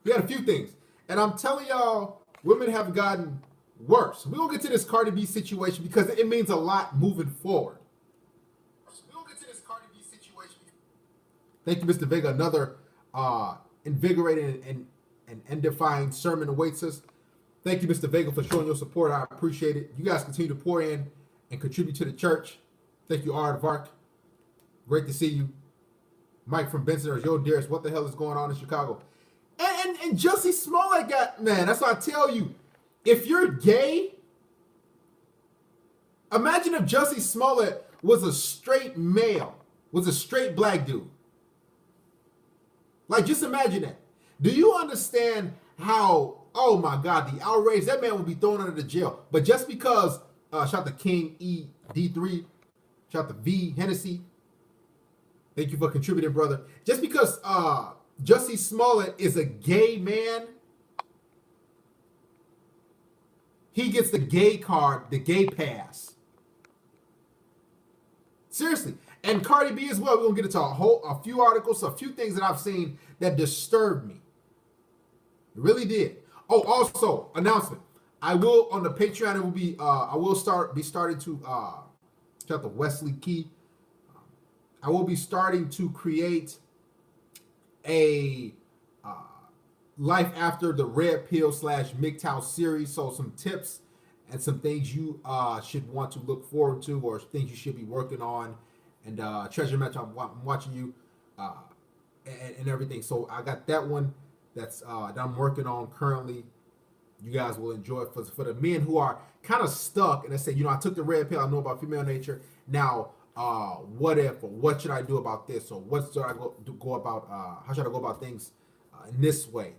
We had a few things. And I'm telling y'all, women have gotten worse. We're going to get to this Cardi B situation because it means a lot moving forward. We're going to get to this Cardi B situation. Thank you, Mr. Vega. Another invigorating and edifying sermon awaits us. Thank you, Mr. Vega, for showing your support. I appreciate it. You guys continue to pour in and contribute to the church. Thank you, Art Vark. Great to see you. Mike from Benson or Yo Darius, what the hell is going on in Chicago? And Jussie Smollett got, man, that's what I tell you. If you're gay, imagine if Jussie Smollett was a straight male, was a straight black dude. Like, just imagine that. Do you understand how, oh my God, the outrage, that man would be thrown under the jail. But just because, shout to King ED3, shout to V Hennessy, thank you for contributing, brother. Just because Jussie Smollett is a gay man, he gets the gay card, the gay pass. Seriously. And Cardi B as well. We're going to get into a few articles, a few things that I've seen that disturbed me. It really did. Oh, also, announcement. I will, on the Patreon, it will be, I will be starting to, shout out to Wesley Key. I will be starting to create a Life After the Red Pill / MGTOW series. So some tips and some things you should want to look forward to or things you should be working on. And Treasure Match, I'm watching you and everything. So I got that one that I'm working on currently. You guys will enjoy it. For the men who are kind of stuck and they say, I took the red pill, I know about female nature. Now, what if, or what should I do about this, or what should I go about, how should I go about things in this way,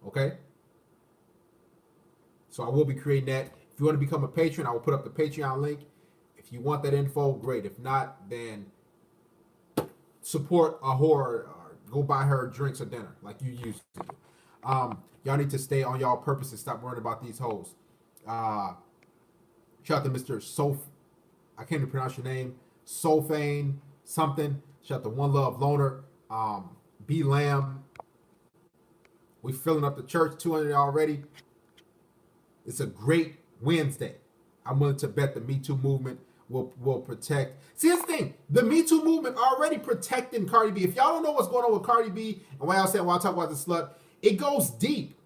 okay? So I will be creating that. If you want to become a patron, I will put up the Patreon link. If you want that info, great. If not, then support a whore or go buy her drinks or dinner like you used to do. Y'all need to stay on y'all purpose and stop worrying about these hoes. Shout out to Mr. I can't even pronounce your name. Soulfane something. Shout out to One Love Loner. B Lamb. We filling up the church, 200 already. It's a great Wednesday. I'm willing to bet the Me Too movement will protect. See, this thing, the Me Too movement already protecting Cardi B. If y'all don't know what's going on with Cardi B, and why I say when I talk about the slut, it goes deep.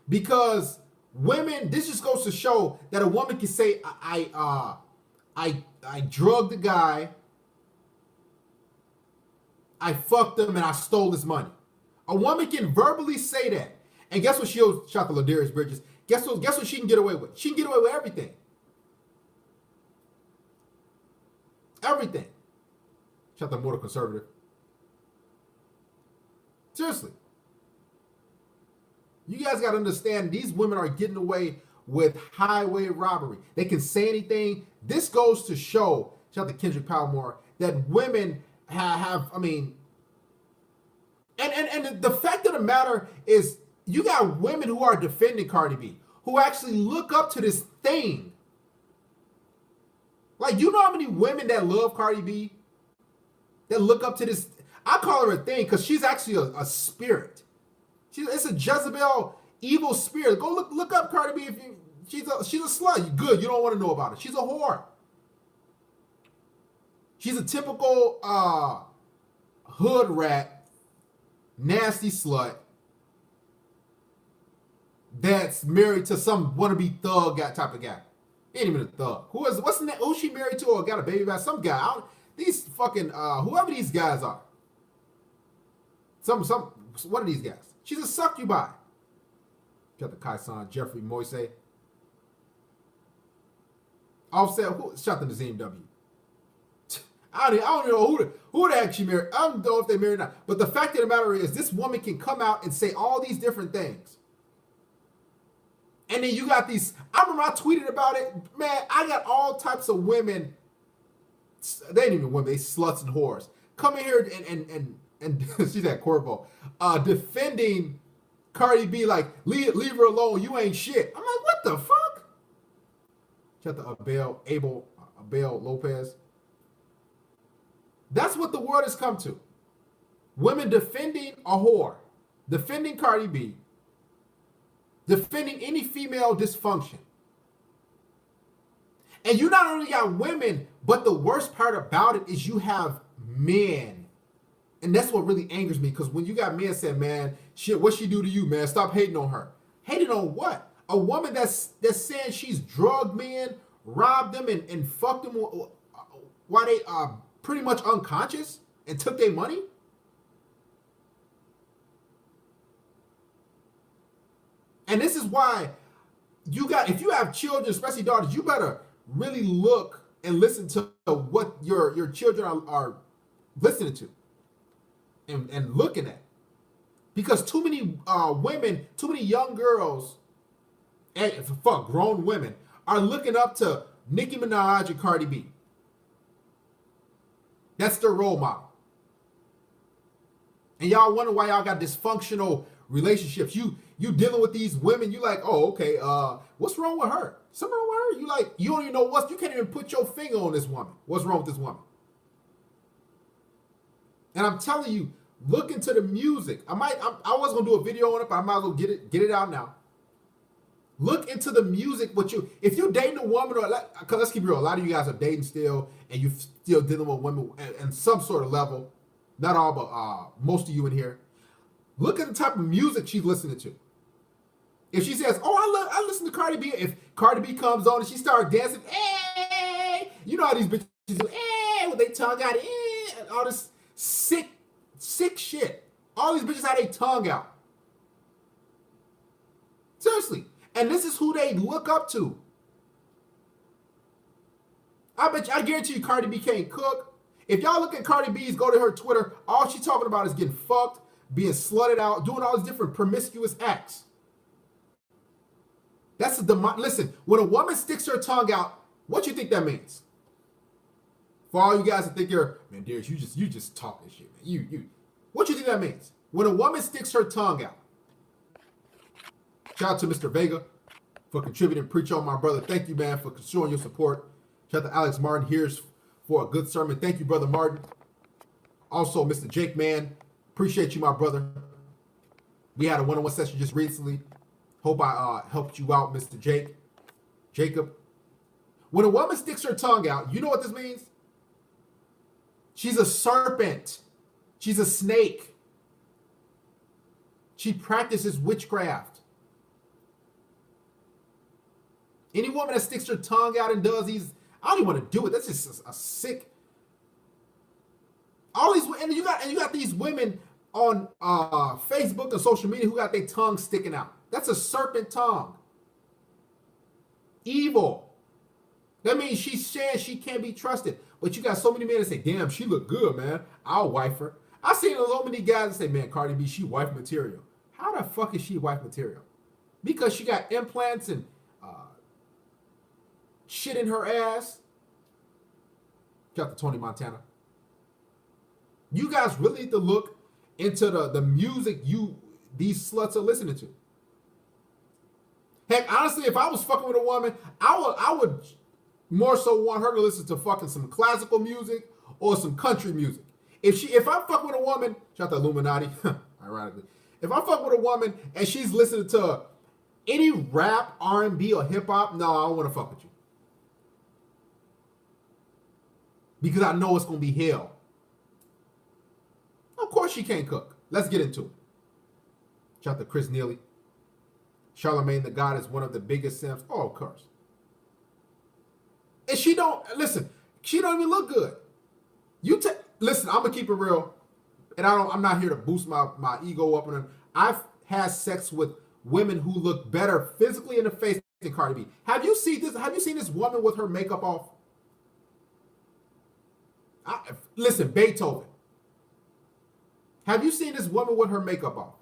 Because women, this just goes to show that a woman can say, I drugged the guy, I fucked him, and I stole his money. A woman can verbally say that. And guess what shout to Ladarius Bridges. Guess what she can get away with? She can get away with everything. Everything. Shout out to Mortal Conservative. Seriously. You guys got to understand, these women are getting away with highway robbery. They can say anything. This goes to show, shout out to Kendrick Palmore, that women have and the fact of the matter is, you got women who are defending Cardi B, who actually look up to this thing. Like, you know how many women that love Cardi B, that look up to this? I call her a thing because she's actually a spirit. It's a Jezebel evil spirit. Go look up Cardi B. She's a slut. You good? You don't want to know about her. She's a whore. She's a typical hood rat, nasty slut that's married to some wannabe thug type of guy. He ain't even a thug. Who's she married to or got a baby by? Some guy. These fucking whoever these guys are. One of these guys. She's a succubi. Got the Kai-san, Jeffrey Moise. Offset, shout to Nazim W. I don't know who the heck she married. I don't know if they married or not. But the fact of the matter is, this woman can come out and say all these different things. And then you got these, I remember I tweeted about it. Man, I got all types of women. They ain't even women, they sluts and whores. Come in here and she's at Corvo, defending Cardi B like, leave her alone, you ain't shit. I'm like, what the fuck? Shout out to Abel Lopez. That's what the world has come to. Women defending a whore, defending Cardi B, defending any female dysfunction. And you not only got women, but the worst part about it is you have men. And that's what really angers me, because when you got men saying, man, shit, what she do to you, man? Stop hating on her. Hating on what? A woman that's saying she's drugged men, robbed them, and fucked them while they are pretty much unconscious and took their money? And this is why if you have children, especially daughters, you better really look and listen to what your children are listening to and looking at. Because too many women, too many young girls, and fuck, grown women, are looking up to Nicki Minaj and Cardi B. That's their role model. And y'all wonder why y'all got dysfunctional relationships. You dealing with these women, you like, oh, okay, what's wrong with her? Something wrong with her? You like, you don't even know you can't even put your finger on this woman. What's wrong with this woman? And I'm telling you, look into the music. I was gonna do a video on it, but I might as well get it out now. Look into the music. If you're dating a woman, because let's keep it real, a lot of you guys are dating still, and you're still dealing with women and some sort of level. Not all, but most of you in here. Look at the type of music she's listening to. If she says, "Oh, I listen to Cardi B," if Cardi B comes on and she starts dancing, hey, you know how these bitches do, hey, with their tongue out, hey, and all this sick shit. All these bitches have their tongue out. Seriously. And this is who they look up to. I guarantee you Cardi B can't cook. If y'all look at Cardi B's, go to her Twitter, all she's talking about is getting fucked, being slutted out, doing all these different promiscuous acts. That's listen, when a woman sticks her tongue out, what do you think that means? For all you guys that think man, Darius, you just talk this shit, man. What do you think that means? When a woman sticks her tongue out. Shout out to Mr. Vega for contributing. Preach on, my brother. Thank you, man, for showing your support. Shout out to Alex Martin. Here's for a good sermon. Thank you, Brother Martin. Also, Mr. Jake, man. Appreciate you, my brother. We had a one-on-one session just recently. Hope I helped you out, Mr. Jacob. When a woman sticks her tongue out, you know what this means? She's a serpent. She's a snake. She practices witchcraft. Any woman that sticks her tongue out and does these, I don't even want to do it. That's just a sick. All these, and you got these women on Facebook and social media who got their tongue sticking out. That's a serpent tongue. Evil. That means she's saying she can't be trusted. But you got so many men that say, damn, she look good, man. I'll wife her. I've seen so many guys that say, man, Cardi B, she wife material. How the fuck is she wife material? Because she got implants and shit in her ass. Shout out to Tony Montana. You guys really need to look into the music these sluts are listening to. Heck, honestly, if I was fucking with a woman, I would more so want her to listen to fucking some classical music or some country music. If I fuck with a woman, shout out to Illuminati, ironically. If I fuck with a woman and she's listening to any rap, R&B, or hip hop, no, I don't want to fuck with you. Because I know it's gonna be hell. Of course she can't cook. Let's get into it. Shout out to Chris Neely. Charlemagne the God is one of the biggest simps. Oh, of course. And she don't even look good. Listen, I'm gonna keep it real. And I'm not here to boost my ego up. I've had sex with women who look better physically in the face than Cardi B. Have you seen this woman with her makeup off? Listen, Beethoven. Have you seen this woman with her makeup off?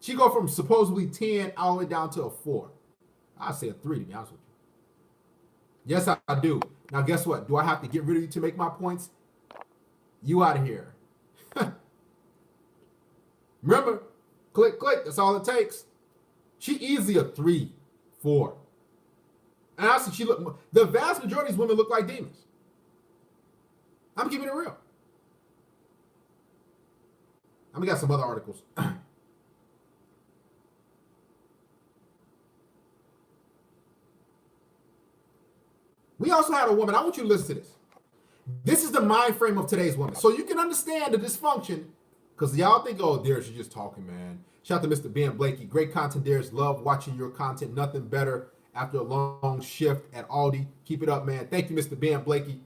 She go from supposedly 10 all the way down to a 4. I say a 3, to be honest with you. Yes, I do. Now, guess what? Do I have to get rid of you to make my points? You out of here. Remember, click. That's all it takes. She easily a 3, 4. And honestly, the vast majority of these women look like demons. I'm keeping it real. We got some other articles. We also had a woman. I want you to listen to this. This is the mind frame of today's woman. So you can understand the dysfunction. Because y'all think, oh, Darius, you're just talking, man. Shout out to Mr. Ben Blakey. Great content, Darius. Love watching your content. Nothing better after a long shift at Aldi. Keep it up, man. Thank you, Mr. Ben Blakey.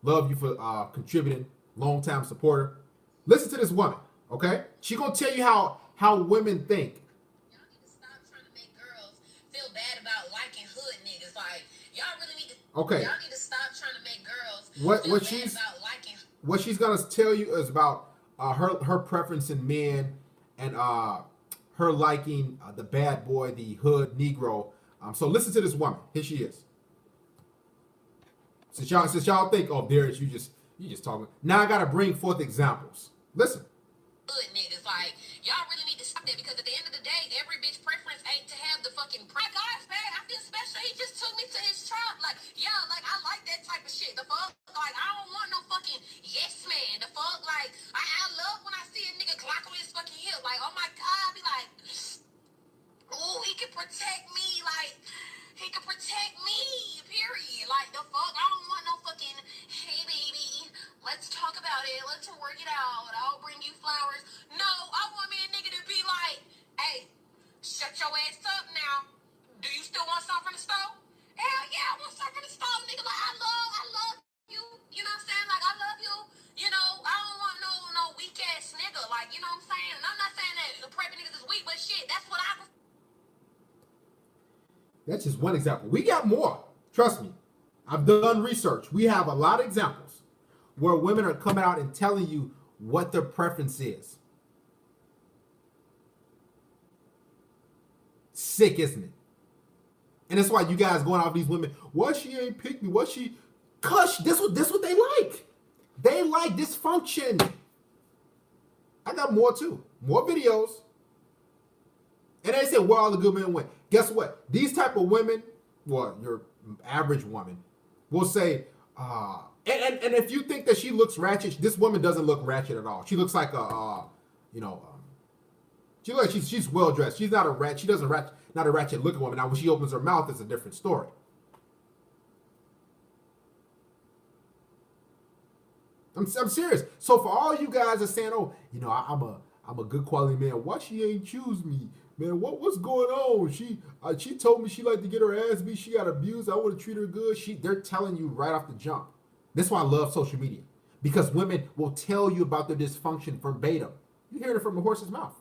Love you for contributing. Long-time supporter. Listen to this woman, okay? She gonna tell you how women think. Y'all need to stop trying to make girls feel bad about liking hood niggas. Like, y'all really need to. Okay. Y'all need to stop trying to make girls what she's about liking. What she's gonna tell you is about her preference in men and her liking the bad boy, the hood Negro. So listen to this woman. Here she is. Since y'all think, oh, Darius, you just talking. Now I gotta bring forth examples. Listen. Hood niggas, like, y'all really need to stop that, because at the end of the day, every bitch preference ain't to have the fucking guys, man. I feel special. He just took me to his tribe. Like, yeah, like, I like that type of shit. The fuck, like, I don't want no fucking yes man. The fuck, like, I love when I see a nigga clock on his fucking hip. Like, oh my god, I be like, ooh, he can protect me. Like, he can protect me. Period. Like, the fuck, I don't want no fucking, hey baby, let's talk about it. Let's work it out. I'll bring you flowers. No, I want me a nigga to be like, hey, shut your ass up now. Do you still want something from the store? Hell yeah, I want something from the store, nigga. Like, I love you. You know what I'm saying? Like, I love you. You know, I don't want no weak ass nigga. Like, you know what I'm saying? And I'm not saying that the prepping niggas is weak, but shit, that's what I prefer. That's just one example. We got more. Trust me. I've done research. We have a lot of examples where women are coming out and telling you what their preference is. Sick, isn't it? And that's why you guys going off these women. What she ain't picked me? What she? Cush. This what they like. They like dysfunction. I got more too. More videos. And they said where all the good men went. Guess what? These type of women, well, your average woman, will say, and if you think that she looks ratchet, this woman doesn't look ratchet at all. She looks like she looks like she's well dressed. She's not a rat. She doesn't not a ratchet looking woman. Now when she opens her mouth, it's a different story. I'm serious. So for all you guys are saying, oh, I'm a good quality man. Why she ain't choose me? Man, what's going on? She told me she liked to get her ass beat. She got abused. I want to treat her good. They're telling you right off the jump. That's why I love social media. Because women will tell you about their dysfunction verbatim. You hear it from the horse's mouth.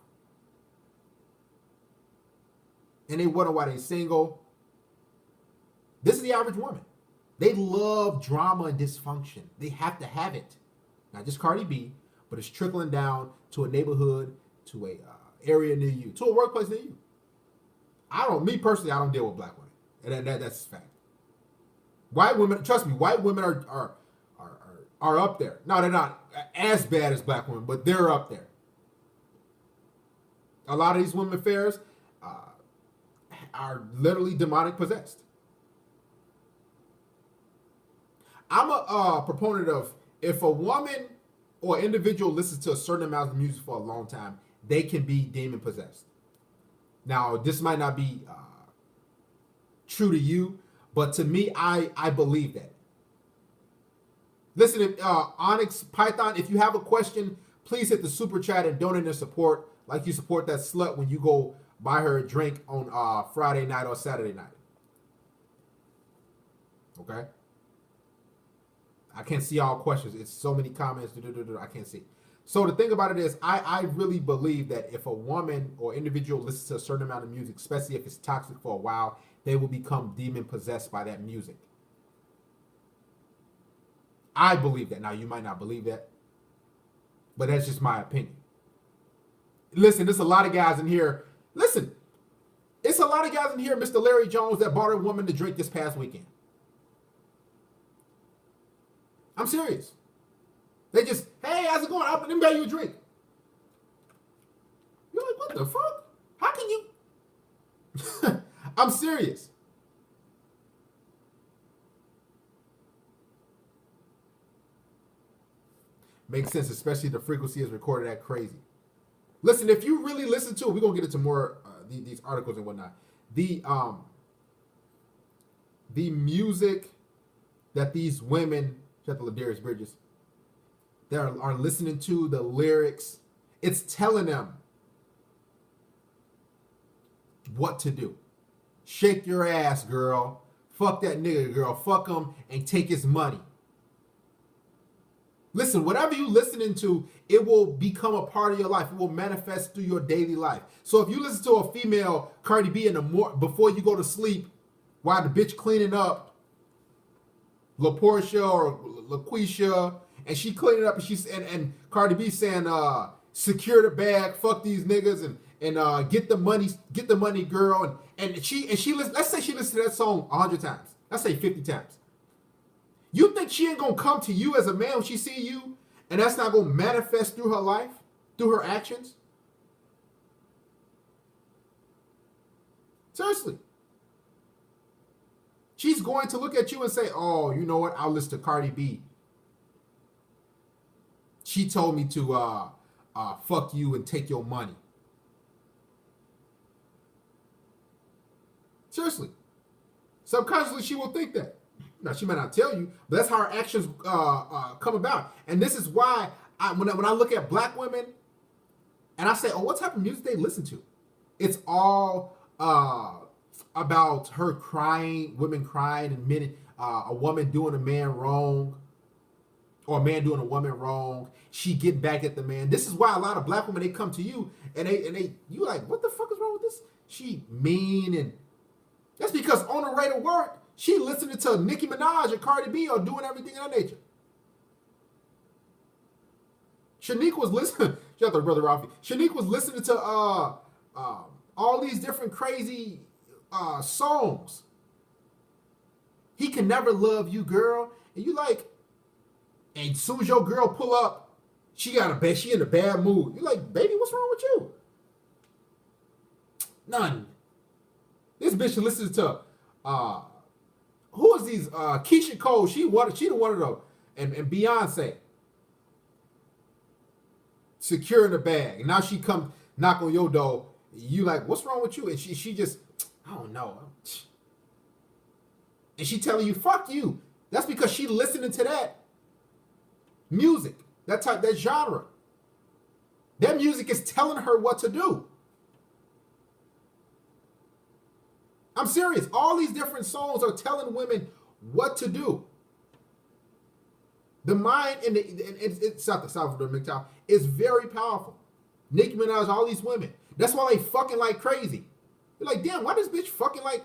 And they wonder why they're single. This is the average woman. They love drama and dysfunction. They have to have it. Not just Cardi B, but it's trickling down to a neighborhood, to a area near you, to a workplace near you. Me personally, I don't deal with black women. And that's a fact. White women, trust me, white women are up there. No, they're not as bad as black women, but they're up there. A lot of these women affairs are literally demonic possessed. I'm a proponent of, if a woman or individual listens to a certain amount of music for a long time, they can be demon possessed. Now, this might not be true to you, but to me, I believe that. Listen, Onyx Python, if you have a question, please hit the super chat and donate their support, like you support that slut when you go buy her a drink on Friday night or Saturday night. Okay? I can't see all questions. It's so many comments. I can't see. So the thing about it is, I really believe that if a woman or individual listens to a certain amount of music, especially if it's toxic for a while, they will become demon possessed by that music. I believe that. Now, you might not believe that, but that's just my opinion. Listen, there's a lot of guys in here. Listen, it's a lot of guys in here, Mr. Larry Jones, that bought a woman to drink this past weekend. I'm serious. They just, hey, how's it going? Let me buy you a drink. You're like, what the fuck? How can you? I'm serious. Makes sense, especially the frequency is recorded at crazy. Listen, if you really listen to it, we're gonna get into more these articles and whatnot. The music that these women, shout out to Ladarius Bridges, they are listening to, the lyrics, it's telling them what to do. Shake your ass, girl. Fuck that nigga, girl. Fuck him and take his money. Listen, whatever you listening to, it will become a part of your life. It will manifest through your daily life. So if you listen to a female Cardi B in the before you go to sleep, while the bitch cleaning up, LaPortia or LaQuisha, and she cleaning up, and she's and Cardi B saying, secure the bag, fuck these niggas, and get the money, girl, and she listen, let's say she listens to that song 100 times. Let's say 50 times. You think she ain't gonna come to you as a man when she see you, and that's not gonna manifest through her life, through her actions? Seriously. She's going to look at you and say, oh, you know what? I'll listen to Cardi B. She told me to fuck you and take your money. Seriously. Subconsciously, she will think that. Now, she might not tell you, but that's how her actions come about. And this is why when I look at black women and I say, oh, what type of music they listen to? It's all about her crying, women crying, and men, a woman doing a man wrong, or a man doing a woman wrong. She getting back at the man. This is why a lot of black women, they come to you and you like, what the fuck is wrong with this? She mean, and that's because on her way to work, she listening to Nicki Minaj and Cardi B or doing everything in that nature. Shanique was listening. Shout out to Brother Ralphie. Shanique was listening to all these different crazy songs. He can never love you, girl. And you like, and as soon as your girl pull up, she in a bad mood. You like, baby, what's wrong with you? None. This bitch listens to who is these? Keisha Cole. She the one of them, and Beyonce. Secure in the bag. And now she come knock on your door. You like, what's wrong with you? And she just, I don't know. And she telling you, fuck you. That's because she listening to that music, that genre. That music is telling her what to do. I'm serious. All these different songs are telling women what to do. The mind and it's not the Salvador McTow. It's very powerful. Nicki Minaj, all these women. That's why they fucking like crazy. They're like, damn, why this bitch fucking like?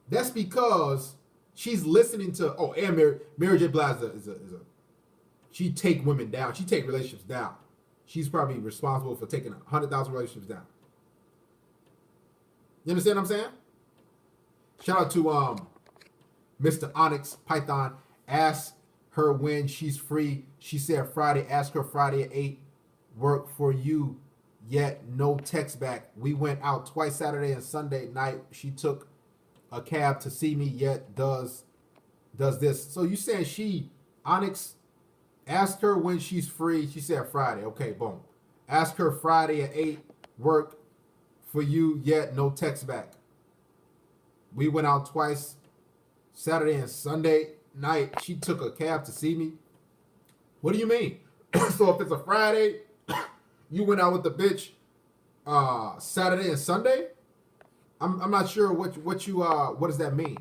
That's because she's listening to, and Mary J. Blige is a she take women down. She take relationships down. She's probably responsible for taking 100,000 relationships down. You understand what I'm saying? Shout out to Mr. Onyx Python. Ask her when she's free. She said Friday. Ask her Friday at 8. Work for you, yet no text back. We went out twice Saturday and Sunday night. She took a cab to see me, yet does this. So you saying Onyx, ask her when she's free. She said Friday. Okay, boom. Ask her Friday at 8. Work for you, yet no text back. We went out twice Saturday and Sunday night. She took a cab to see me. What do you mean? So if it's a Friday, you went out with the bitch Saturday and Sunday? I'm not sure what does that mean?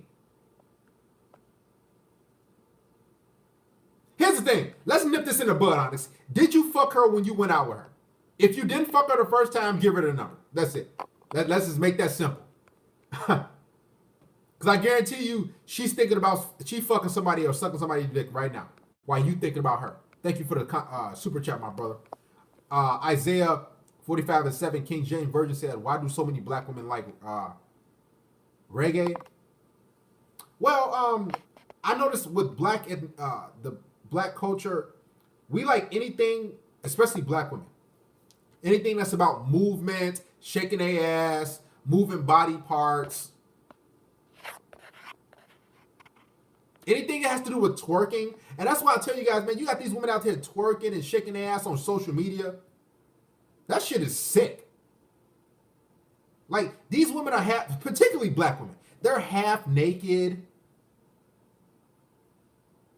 Here's the thing. Let's nip this in the bud, Onyx. Did you fuck her when you went out with her? If you didn't fuck her the first time, give her the number. That's it. Let's just make that simple. Because I guarantee you, she's thinking about fucking somebody or sucking somebody's dick right now while you thinking about her. Thank you for the super chat, my brother. Isaiah 45:7, King James Version said, why do so many black women like reggae? Well, I noticed with the black culture, we like anything, especially black women. Anything that's about movement, shaking their ass, moving body parts. Anything that has to do with twerking And that's why I tell you guys, man, you got these women out here twerking and shaking their ass on social media. That shit is sick. Like, these women are half, particularly black women, they're half naked.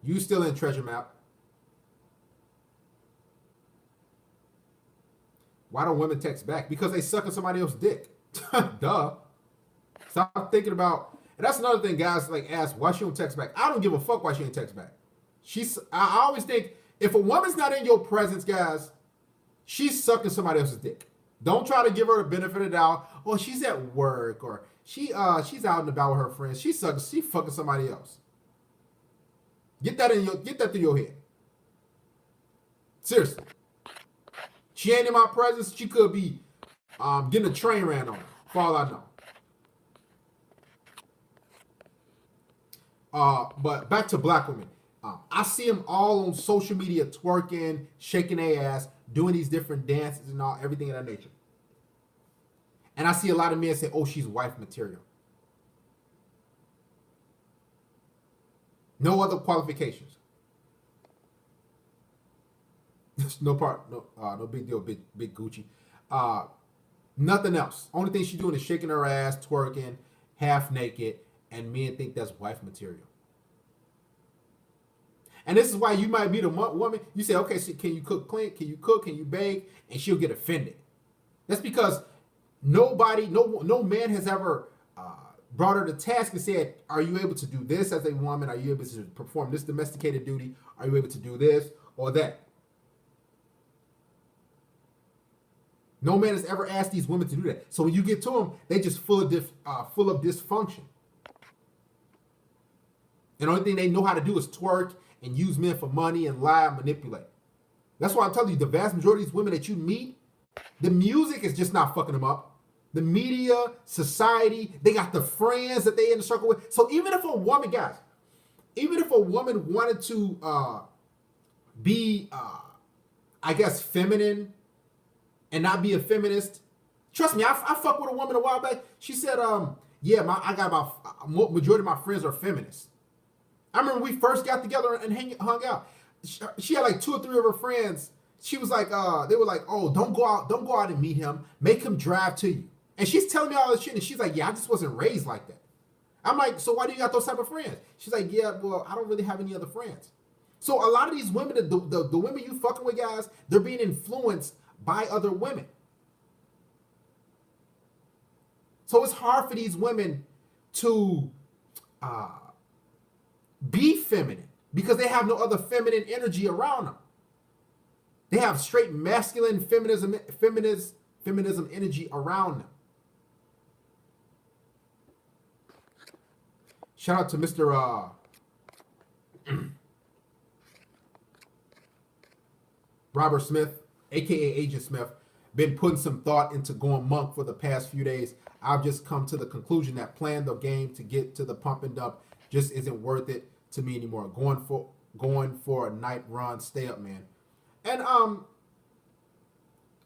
You still in treasure map. Why don't women text back? Because they sucking somebody else's dick. Duh. Stop thinking about, and that's another thing, guys, like, ask why she don't text back. I don't give a fuck why she ain't text back. I always think, if a woman's not in your presence, guys, she's sucking somebody else's dick. Don't try to give her the benefit of the doubt. Well, she's at work, or she's out and about with her friends. She fucking somebody else. Get that through your head. Seriously. She ain't in my presence. She could be getting a train ran on her, for all I know. But back to black women. I see them all on social media twerking, shaking their ass, doing these different dances and all, everything of that nature. And I see a lot of men say, oh, she's wife material. No other qualifications. No big deal, big Gucci. Nothing else. Only thing she's doing is shaking her ass, twerking, half naked, and men think that's wife material. And this is why you might be the woman. You say, okay, so can you cook clean? Can you cook? Can you bake? And she'll get offended. That's because no man has ever brought her to task and said, are you able to do this as a woman? Are you able to perform this domesticated duty? Are you able to do this or that? No man has ever asked these women to do that. So when you get to them, they just full of dysfunction. And the only thing they know how to do is twerk and use men for money and lie and manipulate. That's why I'm telling you, the vast majority of these women that you meet, the music is just not fucking them up. The media, society, they got the friends that they in the circle with. So even if a woman, guys, even if a woman wanted to be, I guess, feminine and not be a feminist, trust me, I fucked with a woman a while back. She said, yeah, I got about majority of my friends are feminists. I remember we first got together and hung out. She had like 2 or 3 of her friends. She was like, they were like, oh, don't go out and meet him. Make him drive to you. And she's telling me all this shit, and she's like, yeah, I just wasn't raised like that. I'm like, so why do you got those type of friends? She's like, yeah, well, I don't really have any other friends. So a lot of these women, the women you fucking with, guys, they're being influenced by other women. So it's hard for these women to be feminine because they have no other feminine energy around them. They have straight masculine feminism energy around them. Shout out to Mr. Robert Smith, aka Agent Smith. Been putting some thought into going monk for the past few days. I've just come to the conclusion that playing the game to get to the pump and dump just isn't worth it to me anymore. Going for a night run, stay up, man. And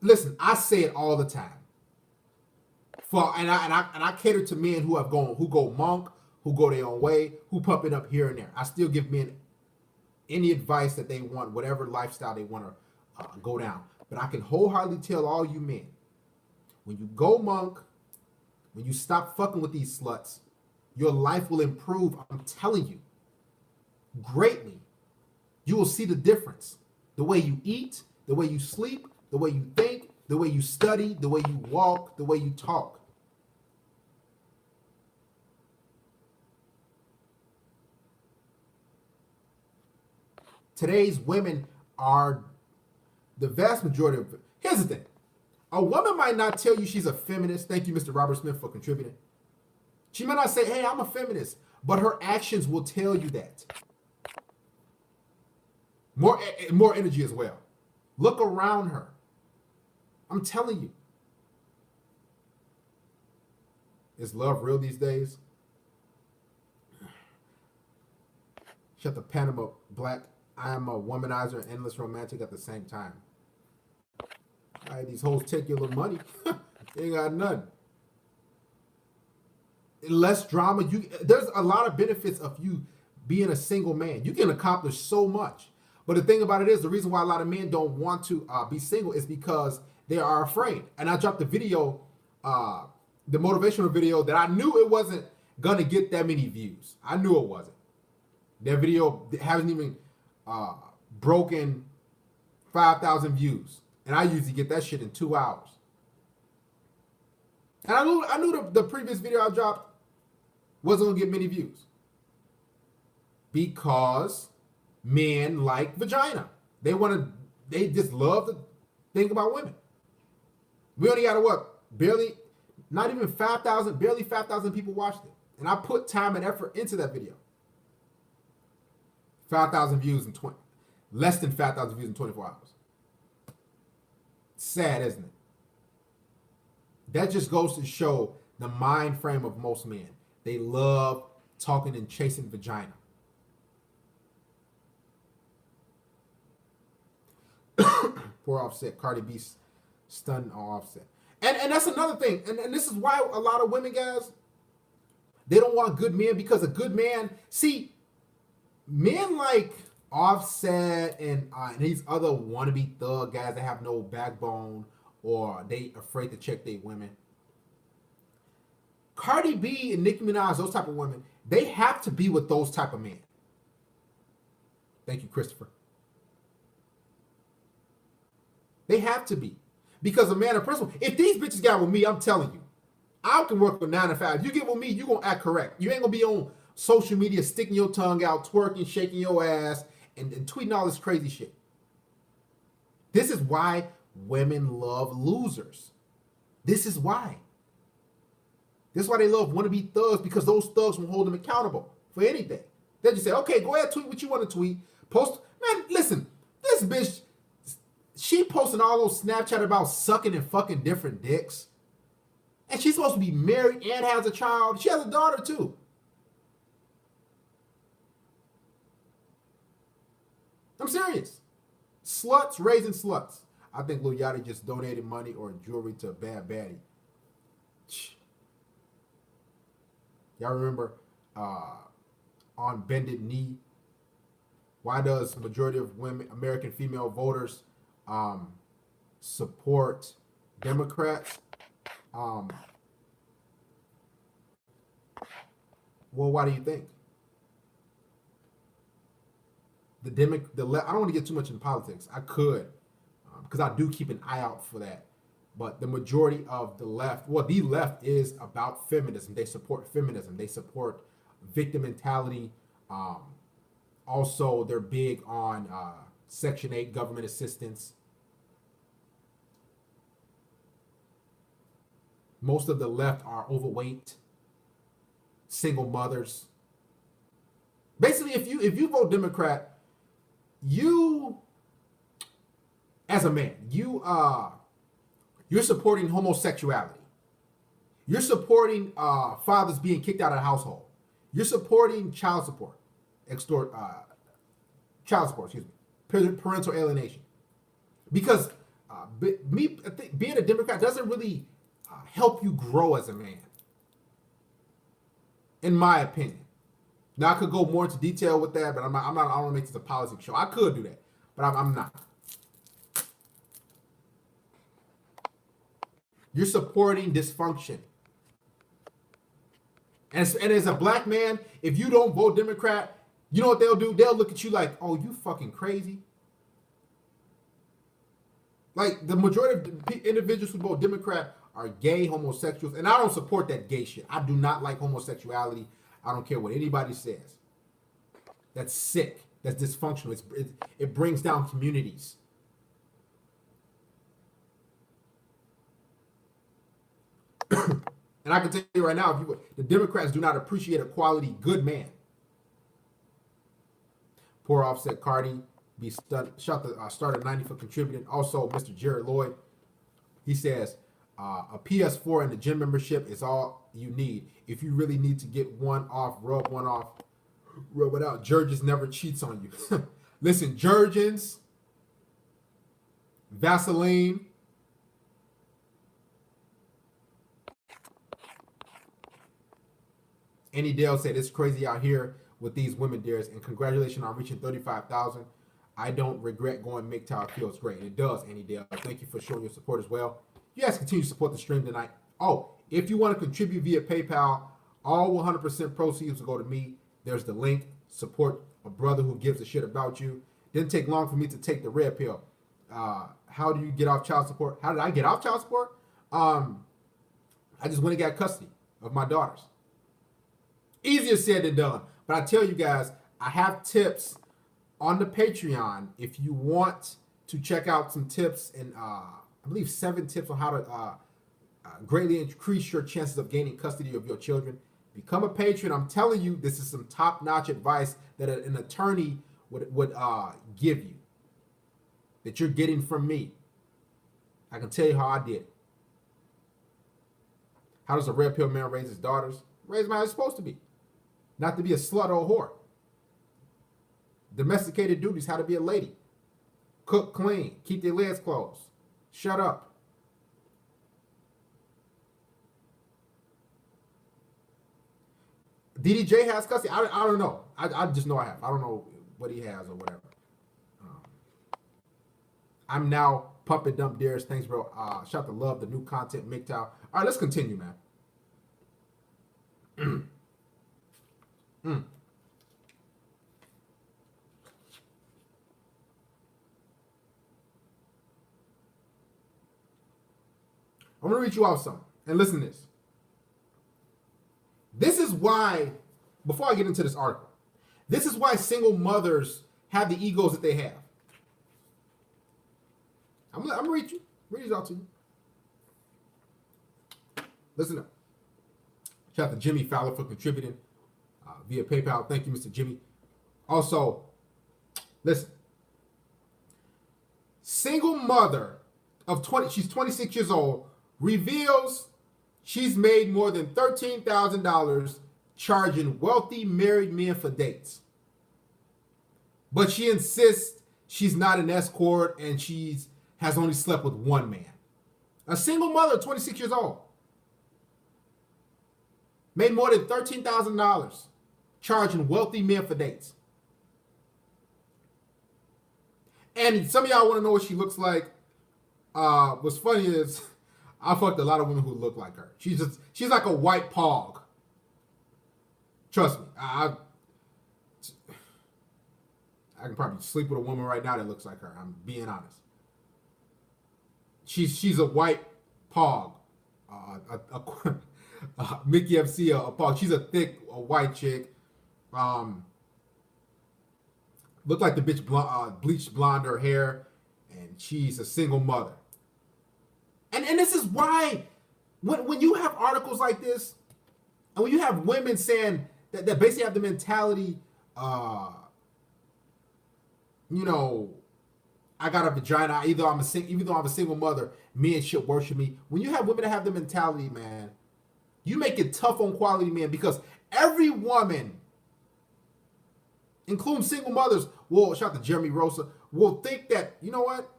listen, I say it all the time. And I cater to men who go monk, who go their own way, who pump it up here and there. I still give men any advice that they want, whatever lifestyle they want to go down. But I can wholeheartedly tell all you men, when you go monk, when you stop fucking with these sluts, your life will improve, I'm telling you, greatly. You will see the difference. The way you eat, the way you sleep, the way you think, the way you study, the way you walk, the way you talk. Today's women are the vast majority of it. Here's the thing. A woman might not tell you she's a feminist. Thank you, Mr. Robert Smith, for contributing. She might not say, hey, I'm a feminist, but her actions will tell you that. More energy as well. Look around her. I'm telling you. Is love real these days? Shut the Panama Black. I am a womanizer and endless romantic at the same time. All right, these hoes take your little money. They ain't got nothing. Less drama. There's a lot of benefits of you being a single man. You can accomplish so much. But the thing about it is, the reason why a lot of men don't want to be single is because they are afraid. And I dropped the video, the motivational video, that I knew it wasn't gonna get that many views. I knew it wasn't. That video hasn't even broken 5,000 views, and I usually get that shit in 2 hours. And I knew the previous video I dropped wasn't gonna get many views because men like vagina. They just love to think about women. We only got barely 5,000 people watched it. And I put time and effort into that video. 5,000 views in less than 5,000 views in 24 hours. Sad, isn't it? That just goes to show the mind frame of most men. They love talking and chasing vagina. Poor Offset. Cardi B stunned on Offset. And that's another thing. And this is why a lot of women, guys, they don't want good men, because a good man, see, men like Offset and these other wannabe thug guys that have no backbone, or they afraid to check their women. Cardi B and Nicki Minaj, those type of women, they have to be with those type of men. Thank you, Christopher. They have to be. Because a man of principle, if these bitches got with me, I'm telling you, I can work with 9 to 5. You get with me, you gonna act correct. You ain't gonna be on social media sticking your tongue out, twerking, shaking your ass, and tweeting all this crazy shit. This is why women love losers. This is why. This is why they love wannabe thugs, because those thugs won't hold them accountable for anything. They just say, okay, go ahead, tweet what you want to tweet. Post, man, listen, this bitch, she posting all those Snapchat about sucking and fucking different dicks. And she's supposed to be married and has a child. She has a daughter too. I'm serious. Sluts raising sluts. I think Lil Yachty just donated money or jewelry to a bad baddie. Y'all remember on Bended Knee? Why does majority of women, American female voters, support Democrats? Well, why do you think? I don't want to get too much in politics. I could, because I do keep an eye out for that. But the majority of the left, the left is about feminism. They support feminism. They support victim mentality. Also, they're big on Section 8 government assistance. Most of the left are overweight, single mothers. Basically, if you vote Democrat, you, as a man, you're supporting homosexuality. You're supporting fathers being kicked out of the household. You're supporting child support, parental alienation. Because being a Democrat doesn't really help you grow as a man, in my opinion. Now I could go more into detail with that, but I'm not. I don't want to make this a politics show. I could do that, but I'm not. You're supporting dysfunction. And as a black man, if you don't vote Democrat, you know what they'll do? They'll look at you like, oh, you fucking crazy. Like, the majority of the individuals who vote Democrat are gay, homosexuals, and I don't support that gay shit. I do not like homosexuality. I don't care what anybody says. That's sick. That's dysfunctional. It brings down communities. And I can tell you right now, the Democrats do not appreciate a quality good man. Poor Offset. Cardi B started 90 for contributing. Also, Mr. Jared Lloyd, he says, a PS4 and a gym membership is all you need. If you really need to get one off, rub it out. Jergens never cheats on you. Listen, Jergens, Vaseline, Annie Dale said, it's crazy out here with these women, dears. And congratulations on reaching 35,000. I don't regret going MGTOW. It feels great. It does, Annie Dale. Thank you for showing your support as well. You guys continue to support the stream tonight. Oh, if you want to contribute via PayPal, all 100% proceeds will go to me. There's the link. Support a brother who gives a shit about you. Didn't take long for me to take the red pill. How do you get off child support? How did I get off child support? I just went and got custody of my daughters. Easier said than done. But I tell you guys, I have tips on the Patreon if you want to check out some tips and I believe 7 tips on how to greatly increase your chances of gaining custody of your children. Become a patron. I'm telling you, this is some top-notch advice that an attorney would give you, that you're getting from me. I can tell you how I did it. How does a red pill man raise his daughters? Raise them how it's supposed to be. Not to be a slut or a whore. Domesticated duties, how to be a lady. Cook, clean, keep their legs closed. Shut up. DDJ has custody. I don't know. I just know I have. I don't know what he has or whatever. I'm now Pump and Dump Dares. Thanks, bro. Shout to love the new content, MGTOW. All right, let's continue, man. I'm going to read you out something. And listen to this. This is why, before I get into this article, this is why single mothers have the egos that they have. I'm going to read it out to you. Listen up. Shout out to Jimmy Fowler for contributing via PayPal. Thank you, Mr. Jimmy. Also, listen. Single mother of 20, she's 26 years old, reveals she's made more than $13,000 charging wealthy married men for dates. But she insists she's not an escort and has only slept with one man. A single mother, 26 years old. Made more than $13,000 charging wealthy men for dates. And some of y'all want to know what she looks like. What's funny is I fucked a lot of women who look like her. She's like a white pog. Trust me. I can probably sleep with a woman right now that looks like her. I'm being honest. She's a white pog. Mickey FC, a pog. She's a thick, white chick. Looked like the bitch bleached blonde her hair, and she's a single mother. And this is why when you have articles like this, and when you have women saying that basically have the mentality, I got a vagina, even though I'm a single mother, men should worship me. When you have women that have the mentality, man, you make it tough on quality men, because every woman, including single mothers, shout out to Jeremy Rosa, will think that, you know what?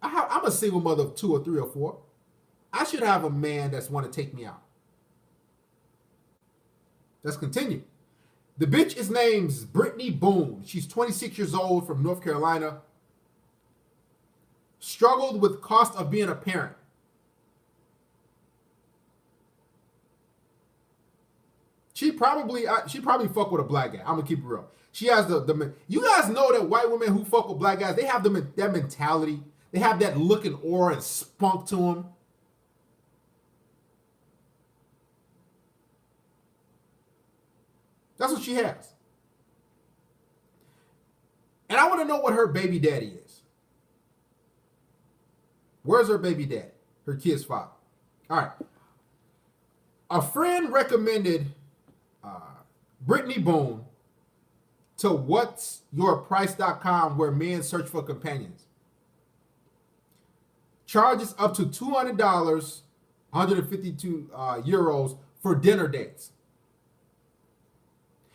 I'm a single mother of 2 or 3 or 4. I should have a man that's want to take me out. Let's continue. The bitch is named Brittany Boone. She's 26 years old from North Carolina. Struggled with cost of being a parent. She probably fuck with a black guy. I'm gonna keep it real. She has the you guys know that white women who fuck with black guys, they have that mentality. They have that look and aura and spunk to them. That's what she has. And I want to know what her baby daddy is. Where's her baby daddy? Her kid's father. All right. A friend recommended Brittany Boone to whatsyourprice.com, where men search for companions. Charges up to $200, 152 euros for dinner dates.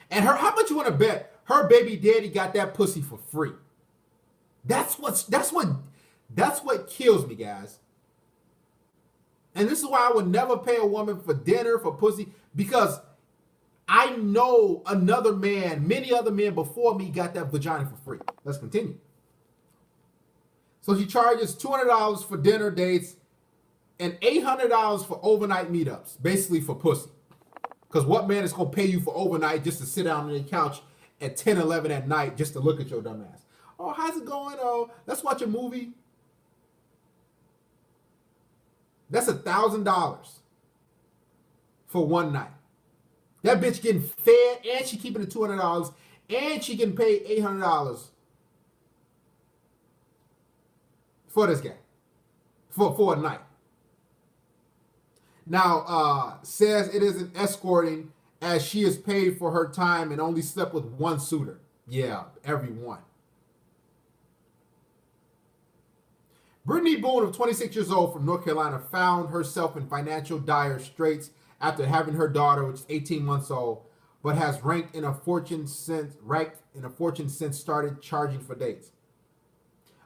And how much you want to bet her baby daddy got that pussy for free? That's what kills me, guys. And this is why I would never pay a woman for dinner, for pussy, because I know another man, many other men before me got that vagina for free. Let's continue. So she charges $200 for dinner dates and $800 for overnight meetups, basically for pussy. Because what man is going to pay you for overnight just to sit down on the couch at 10, 11 at night just to look at your dumb ass? Oh, how's it going? Oh, let's watch a movie. That's $1,000 for one night. That bitch getting fed and she keeping the $200 and she getting paid $800 for this guy for a night. Now, says it isn't escorting as she is paid for her time and only slept with one suitor. Yeah, every one. Brittany Boone, of 26 years old from North Carolina, found herself in financial dire straits after having her daughter, which is 18 months old, but has ranked in a fortune since started charging for dates.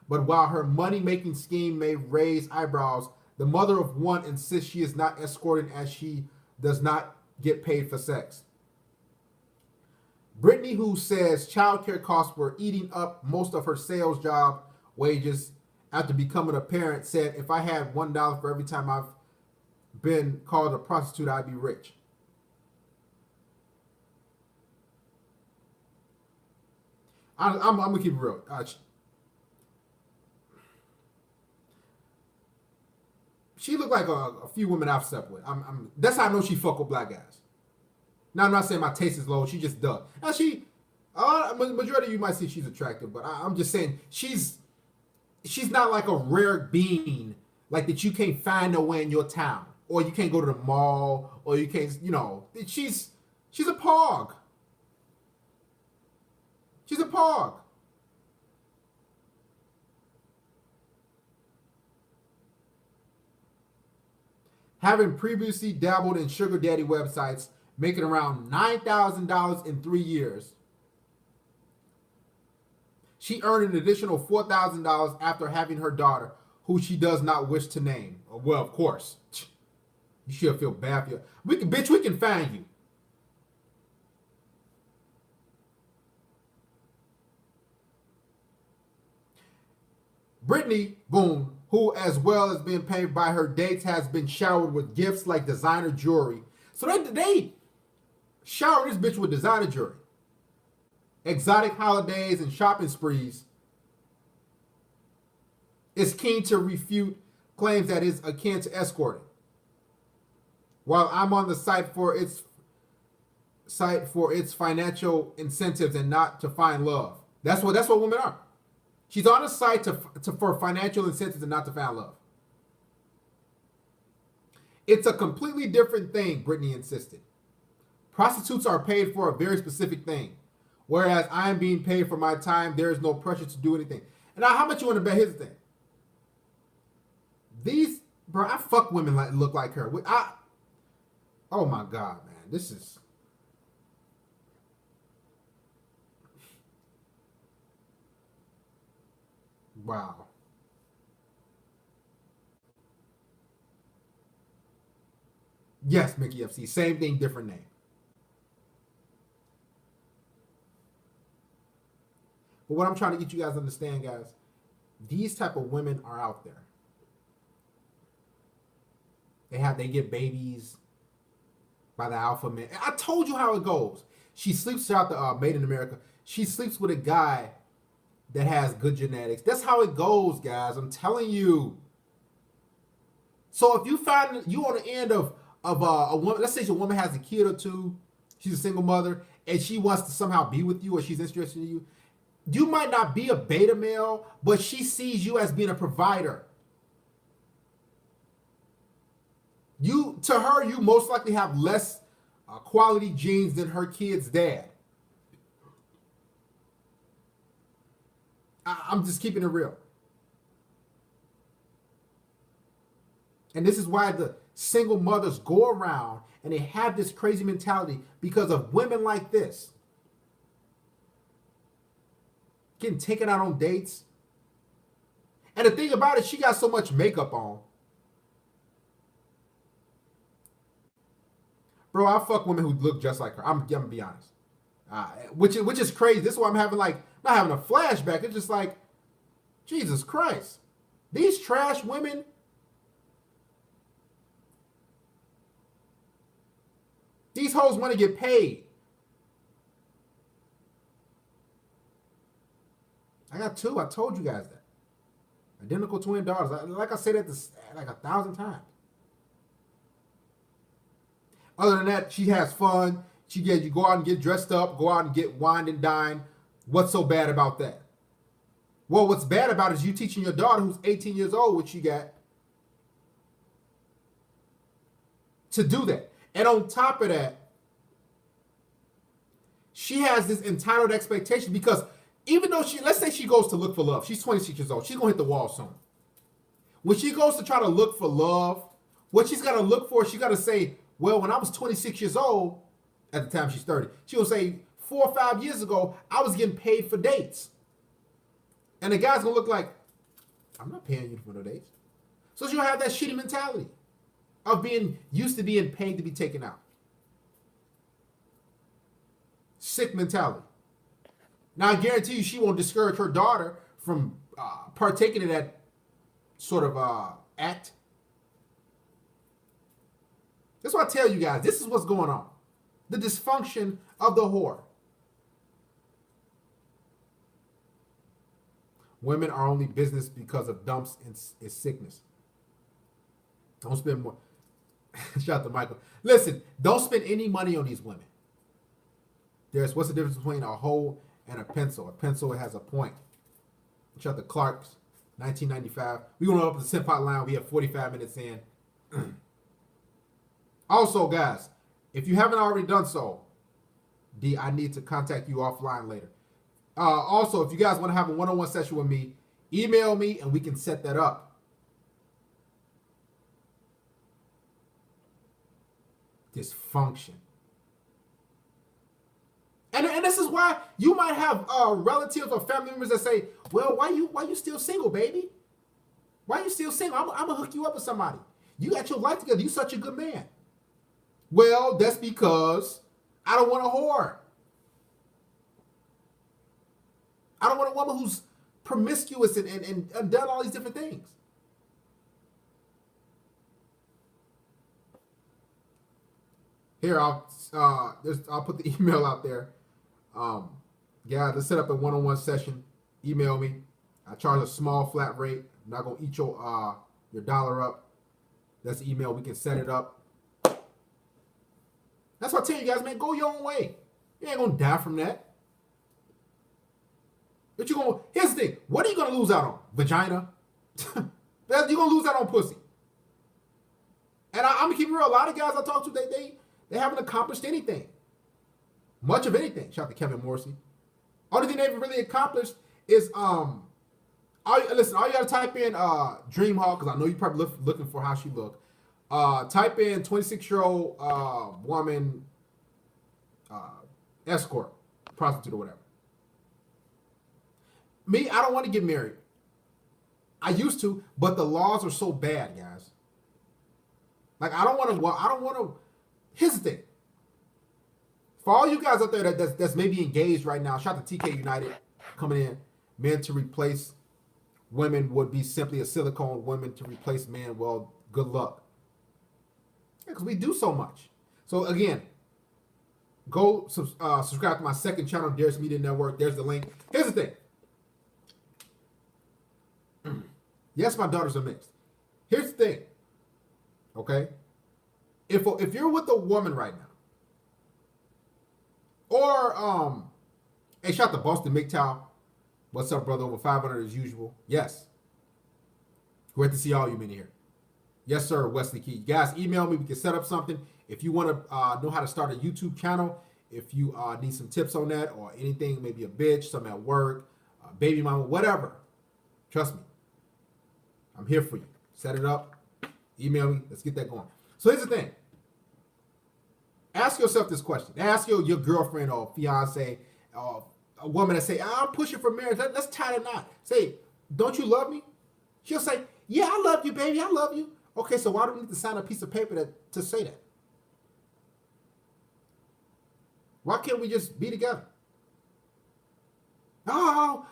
But while her money-making scheme may raise eyebrows, the mother of one insists she is not escorting as she does not get paid for sex. Brittany, who says childcare costs were eating up most of her sales job wages after becoming a parent, said, if I had $1 for every time I've been called a prostitute, I'd be rich. I'm going to keep it real. She looked like a few women I've slept with. That's how I know she fuck with black guys. Now, I'm not saying my taste is low. She just does. Now, majority of you might see she's attractive, but I'm just saying she's not like a rare being like that you can't find nowhere in your town, or you can't go to the mall, or you can't, she's a pog. She's a pog. Having previously dabbled in sugar daddy websites, making around $9,000 in 3 years, she earned an additional $4,000 after having her daughter, who she does not wish to name. Well, of course. You should feel bad for you. We can find you. Brittany Boone, who as well as being paid by her dates, has been showered with gifts like designer jewelry. So they shower this bitch with designer jewelry, exotic holidays, and shopping sprees. Is keen to refute claims that is akin to escorting. While I'm on the site for its financial incentives and not to find love. That's what women are. She's on a site for financial incentives and not to find love. It's a completely different thing, Brittany insisted. Prostitutes are paid for a very specific thing, whereas I am being paid for my time. There is no pressure to do anything. And now, how much you want to bet? Here's the thing. I fuck women that look like her. Oh my God, man. This is... Wow. Yes, Mickey FC. Same thing, different name. But what I'm trying to get you guys to understand, guys, these type of women are out there. They get babies by the alpha man. I told you how it goes. She sleeps out the Made in America. She sleeps with a guy that has good genetics. That's how it goes, guys. I'm telling you. So if you find you on the end of a woman, let's say a woman has a kid or two, she's a single mother, and she wants to somehow be with you, or she's interested in you, you might not be a beta male, but she sees you as being a provider. To her, you most likely have less quality genes than her kid's dad. I'm just keeping it real. And this is why the single mothers go around and they have this crazy mentality because of women like this. Getting taken out on dates. And the thing about it, she got so much makeup on. Bro, I fuck women who look just like her. I'm gonna be honest. Which is crazy. This is why I'm having like not having a flashback. It's just like, Jesus Christ, these trash women. These hoes want to get paid. I got two. I told you guys that. Identical twin daughters. Like I said that like 1,000 times. Other than that, she has fun. You go out and get dressed up, go out and get wined and dined. What's so bad about that? Well, what's bad about it is you teaching your daughter who's 18 years old, which you got, to do that. And on top of that, she has this entitled expectation because even though let's say she goes to look for love, she's 26 years old, she's going to hit the wall soon. When she goes to try to look for love, what she's got to look for, she got to say, well, when I was 26 years old, at the time she's 30, she will say 4 or 5 years ago, I was getting paid for dates. And the guy's going to look like, I'm not paying you for no dates. So she'll have that shitty mentality of being used to being paid to be taken out. Sick mentality. Now, I guarantee you she won't discourage her daughter from partaking in that sort of act. That's why I tell you guys, this is what's going on. The dysfunction of the whore. Women are only business because of dumps and sickness. Don't spend more. Shout out to Michael. Listen, don't spend any money on these women. What's the difference between a hoe and a pencil? A pencil has a point. Shout out to Clark's, 1995. We're going to open the Simp Hotline. We have 45 minutes in. Also, guys, if you haven't already done so, I need to contact you offline later. Also, if you guys want to have a one-on-one session with me, email me and we can set that up. Dysfunction. And this is why you might have relatives or family members that say, well, why you still single, baby? Why you still single? I'm going to hook you up with somebody. You got your life together. You such a good man. Well, that's because I don't want a whore. I don't want a woman who's promiscuous and done all these different things. Here, I'll put the email out there. Guys, let's set up a one-on-one session. Email me. I charge a small flat rate. I'm not gonna eat your dollar up. That's the email. We can set it up. That's what I tell you guys, man. Go your own way. You ain't gonna die from that. But here's the thing. What are you gonna lose out on? Vagina? You're gonna lose out on pussy. And I'm gonna keep it real. A lot of guys I talk to, they haven't accomplished anything. Much of anything. Shout out to Kevin Morrissey. Only thing they've really accomplished is all you gotta type in Dream Hall, because I know you're probably looking for how she looked. Type in 26-year-old woman escort, prostitute or whatever. Me, I don't want to get married. I used to, but the laws are so bad, guys. Like I don't want to. Here's the thing. For all you guys out there that's maybe engaged right now, shout out to TK United coming in. Men to replace women would be simply a silicone. Women to replace men, well, good luck. Because we do so much. So again, go subscribe to my second channel, Darius Media Network. There's the link. Here's the thing. Yes, my daughters are mixed. Here's the thing. Okay? If you're with a woman right now, or hey, shout out to Boston MGTOW. What's up, brother? Over 500 as usual. Yes. Great to see all you men here. Yes, sir, Wesley Key. You guys, email me. We can set up something. If you want to know how to start a YouTube channel, if you need some tips on that or anything, maybe a bitch, something at work, baby mama, whatever. Trust me. I'm here for you. Set it up. Email me. Let's get that going. So here's the thing. Ask yourself this question. Ask your girlfriend or fiance or a woman that say, I'm pushing for marriage. Let's tie the knot. Say, don't you love me? She'll say, yeah, I love you, baby. I love you. Okay, so why do we need to sign a piece of paper to say that? Why can't we just be together? Oh,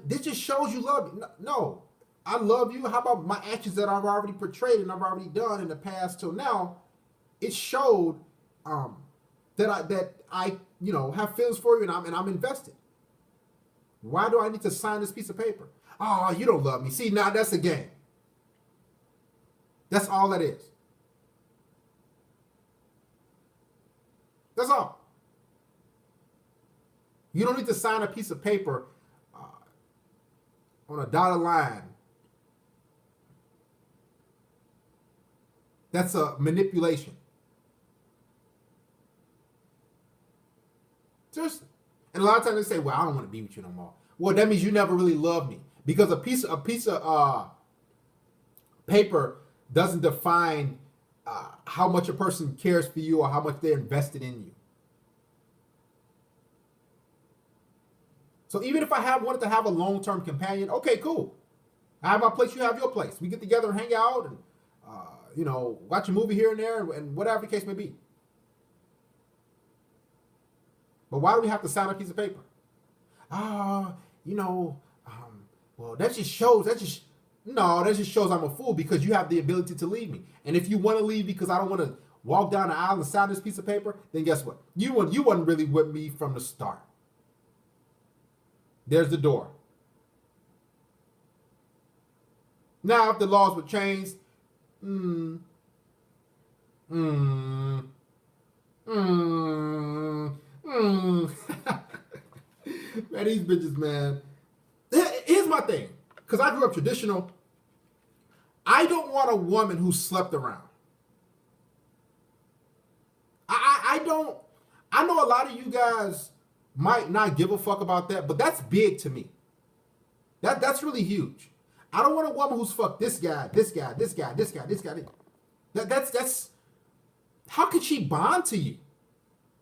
this just shows you love me. No, I love you. How about my actions that I've already portrayed and I've already done in the past till now? It showed that I have feelings for you and I'm invested. Why do I need to sign this piece of paper? Oh, you don't love me. See, now that's a game. That's all that is. That's all. You don't need to sign a piece of paper on a dotted line. That's a manipulation. Seriously. And a lot of times they say, well, I don't want to be with you no more. Well, that means you never really loved me. Because a piece of paper doesn't define how much a person cares for you or how much they're invested in you. So even if I wanted to have a long-term companion, okay, cool. I have my place, you have your place. We get together and hang out and, watch a movie here and there and whatever the case may be. But why do we have to sign a piece of paper? Well, that just shows I'm a fool because you have the ability to leave me. And if you want to leave because I don't want to walk down the aisle and sign this piece of paper, then guess what? You wasn't really with me from the start. There's the door. Now, if the laws were changed, man, these bitches, man. Here's my thing. Because I grew up traditional. I don't want a woman who slept around. I don't. I know a lot of you guys might not give a fuck about that, but that's big to me. That's really huge. I don't want a woman who's fucked this guy. That's how could she bond to you?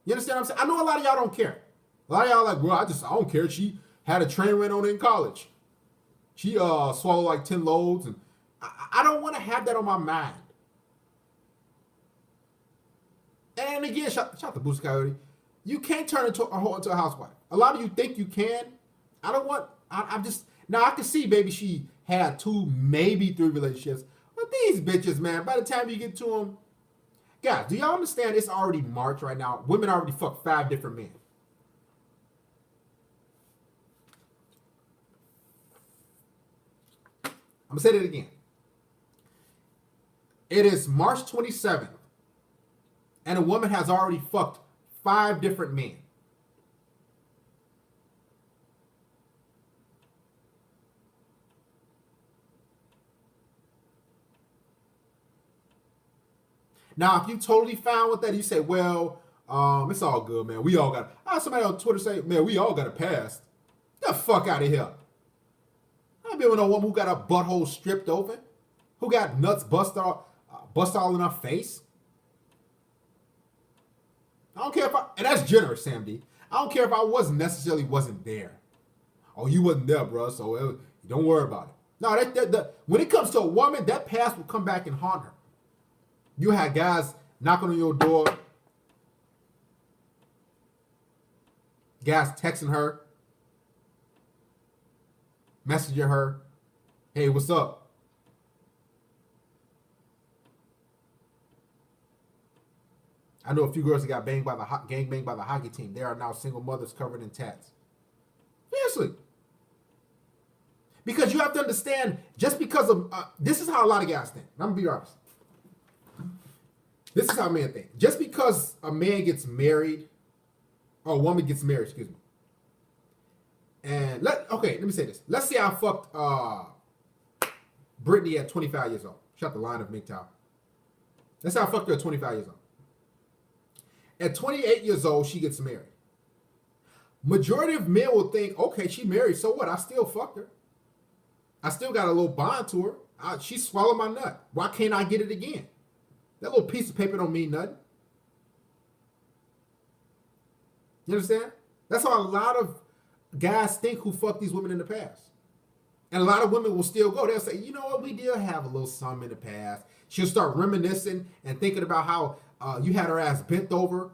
You understand what I'm saying? I know a lot of y'all don't care. A lot of y'all like, well, I don't care. She had a train run on in college. She swallowed like 10 loads, and I don't want to have that on my mind. And again, shout to Booster Coyote. You can't turn into a housewife. A lot of you think you can. I'm just, now I can see maybe she had 2, maybe 3 relationships. But these bitches, man, by the time you get to them, guys, do y'all understand it's already March right now? Women already fucked 5 different men. I'm going to say that again. It is March 27th, and a woman has already fucked 5 different men. Now, if you totally fine with that, you say, well, it's all good, man. We all got, I had somebody on Twitter say, man, we all got a past. Get the fuck out of here. I ain't been with no woman who got her butthole stripped open, who got nuts bust all in her face. I don't care if and that's generous, Sam D. I don't care if I wasn't there. Oh, you wasn't there, bro, so don't worry about it. No, when it comes to a woman, that past will come back and haunt her. You had guys knocking on your door, guys texting her, messaging her, hey, what's up? I know a few girls that got gang banged by the hockey team. They are now single mothers covered in tats. Seriously. Because you have to understand, just because of, this is how a lot of guys think. I'm going to be honest. This is how men think. Just because a man gets married, or a woman gets married, excuse me. And let me say this. Let's say I fucked Brittany at 25 years old. Shut the line of MGTOW. Let's say I fucked her at 25 years old. At 28 years old, she gets married. Majority of men will think, okay, she married, so what? I still fucked her. I still got a little bond to her. She swallowed my nut. Why can't I get it again? That little piece of paper don't mean nothing. You understand? That's how a lot of guys think who fucked these women in the past. And a lot of women will still go. They'll say, you know what? We did have a little something in the past. She'll start reminiscing and thinking about how You had her ass bent over.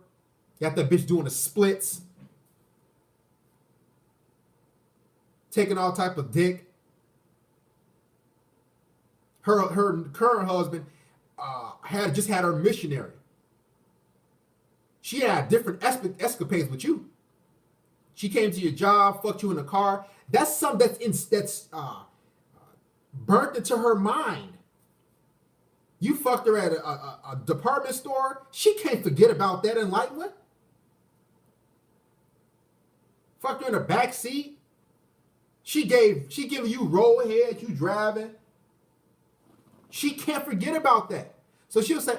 Got that bitch doing the splits, taking all type of dick. Her current husband had her missionary. She had different escapades with you. She came to your job, fucked you in the car. That's something that's burnt into her mind. You fucked her at a department store. She can't forget about that enlightenment. Fucked her in the back seat. She giving you roll ahead, you driving. She can't forget about that. So she'll say,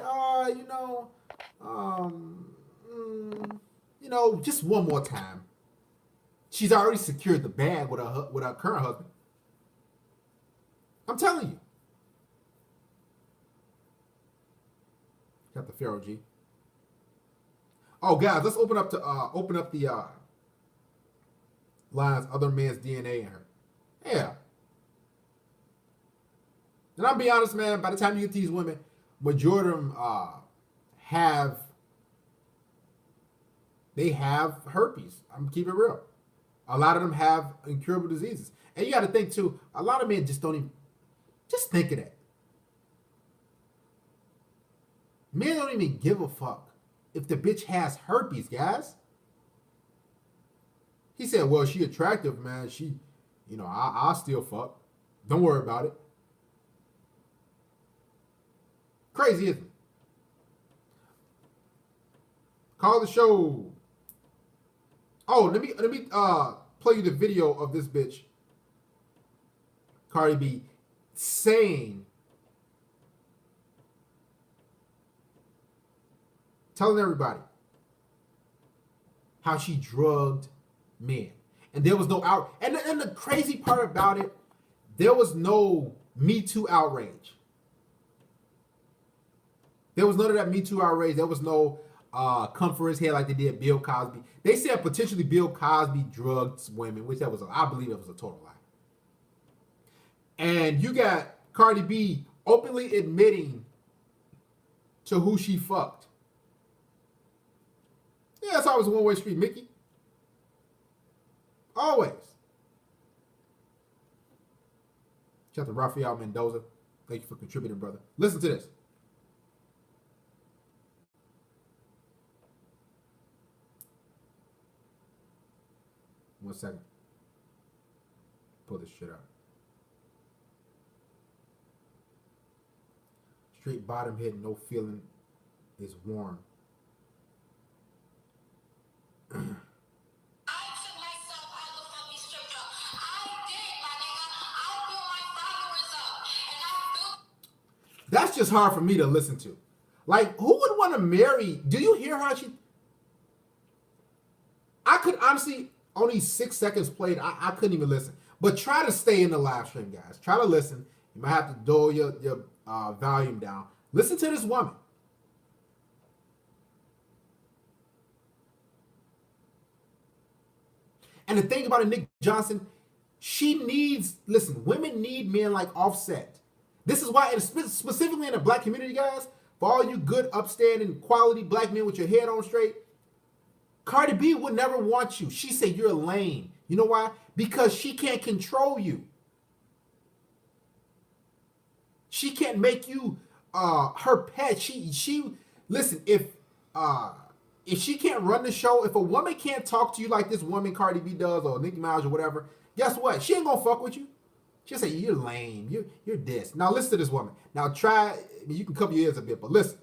just one more time. She's already secured the bag with her current husband. I'm telling you. Got the Pharaoh G. Oh, guys, let's open up the lines. Other man's DNA in her. Yeah. And I'll be honest, man. By the time you get these women, majority of them have herpes. I'm keeping it real. A lot of them have incurable diseases, and you got to think too. A lot of men just don't even think of that. Men don't even give a fuck if the bitch has herpes, guys. He said, "Well, she attractive, man. She, I'll still fuck. Don't worry about it." Crazy, isn't it? Call the show. Oh, let me play you the video of this bitch, Cardi B, telling everybody how she drugged men. And there was no and the crazy part about it, there was no Me Too outrage. There was none of that Me Too outrage. There was no come for his head like they did Bill Cosby. They said potentially Bill Cosby drugged women, which I believe it was a total lie. And you got Cardi B openly admitting to who she fucked. Yeah, it's always a one-way street, Mickey. Always. Shout out to Rafael Mendoza. Thank you for contributing, brother. Listen to this. One second. Pull this shit out. Straight bottom hit, no feeling is warm. I took myself out of the fucking strip club. I did, my nigga. I built my followers up. And I built. That's just hard for me to listen to. Like, who would want to marry? Do you hear how she... I could honestly... Only 6 seconds played. I couldn't even listen. But try to stay in the live stream, guys. Try to listen. You might have to dull your volume down. Listen to this woman. And the thing about it, Nick Johnson, women need men like Offset. This is why, specifically in the black community, guys, for all you good, upstanding, quality black men with your head on straight, Cardi B would never want you. She said you're lame. You know why? Because she can't control you. She can't make you her pet. She listen, if she can't run the show, if a woman can't talk to you like this woman Cardi B does or Nicki Minaj or whatever, guess what? She ain't gonna fuck with you. She'll say you're lame. You're this. Now listen to this woman. Now try. You can cover your ears a bit, but listen.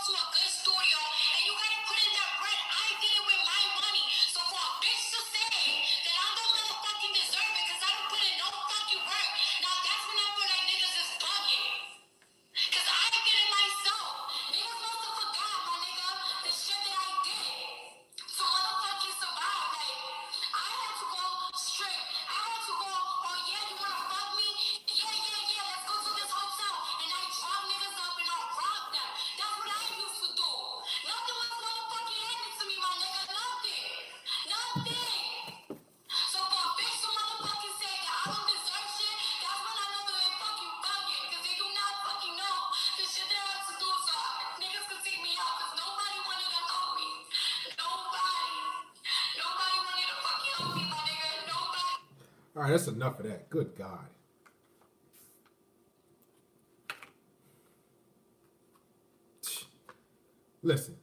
To a good All right, that's enough of that. Good God. Listen,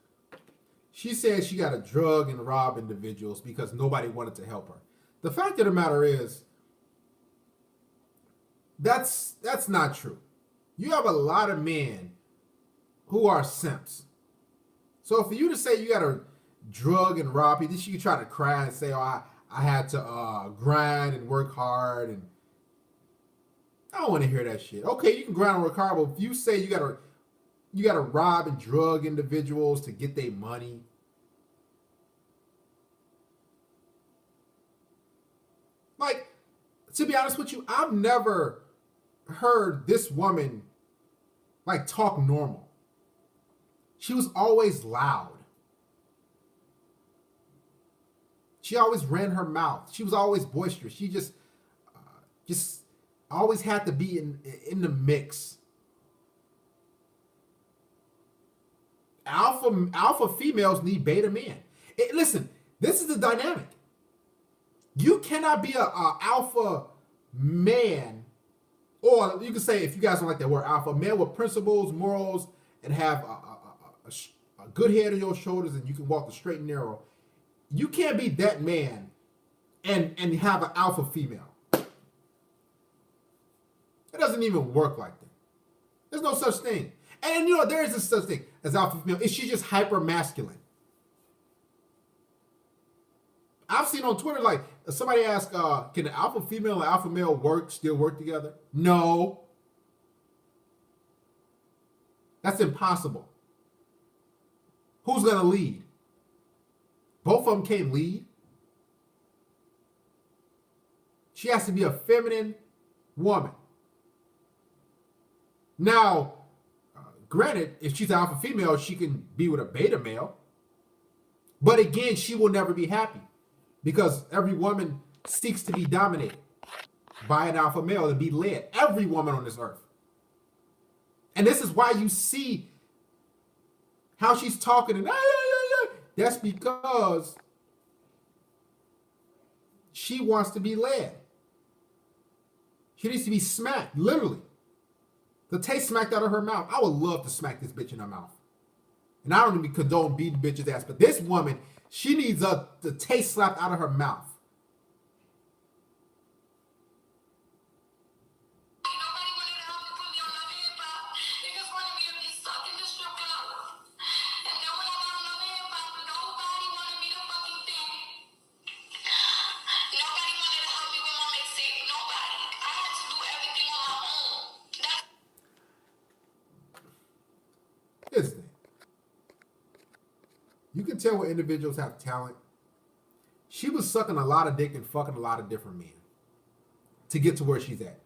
she said she got to drug and rob individuals because nobody wanted to help her. The fact of the matter is, that's not true. You have a lot of men who are simps. So for you to say you got to drug and rob people, she could try to cry and say, "Oh, I had to grind and work hard," and I don't want to hear that shit. Okay, you can grind and work hard, but if you say you gotta rob and drug individuals to get their money, like, to be honest with you, I've never heard this woman like talk normal. She was always loud. She always ran her mouth. She was always boisterous. She just always had to be in the mix. Alpha females need beta men. Listen, this is the dynamic. You cannot be a alpha man, or you can say, if you guys don't like that word, alpha man with principles, morals, and have a good head on your shoulders, and you can walk the straight and narrow. You can't be that man and have an alpha female. It doesn't even work like that. There's no such thing. And you know, there is a such thing as alpha female. Is she just hyper masculine? I've seen on Twitter, like, somebody asked, can an alpha female and alpha male still work together? No. That's impossible. Who's going to lead? Both of them can't lead. She has to be a feminine woman. Now, granted, if she's an alpha female, she can be with a beta male. But again, she will never be happy because every woman seeks to be dominated by an alpha male and be led. Every woman on this earth. And this is why you see how she's talking and that's because she wants to be led. She needs to be smacked, literally. The taste smacked out of her mouth. I would love to smack this bitch in her mouth. And I don't even condone beating bitches' ass, but this woman, she needs the taste slapped out of her mouth. Here's the thing. You can tell when individuals have talent. She was sucking a lot of dick and fucking a lot of different men to get to where she's at.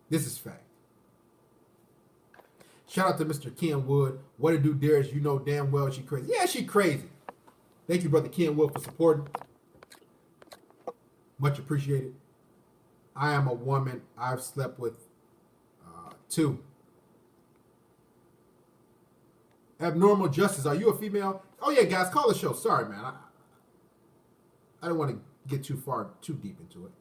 This is fact. Shout out to Mr. Ken Wood. What to do, Darius? You know damn well she crazy. Yeah, she crazy. Thank you, brother Ken Wood, for supporting. Much appreciated. I am a woman. I've slept with two. Abnormal Justice, are you a female? Oh yeah, guys, call the show. Sorry, man. I don't want to get too deep into it.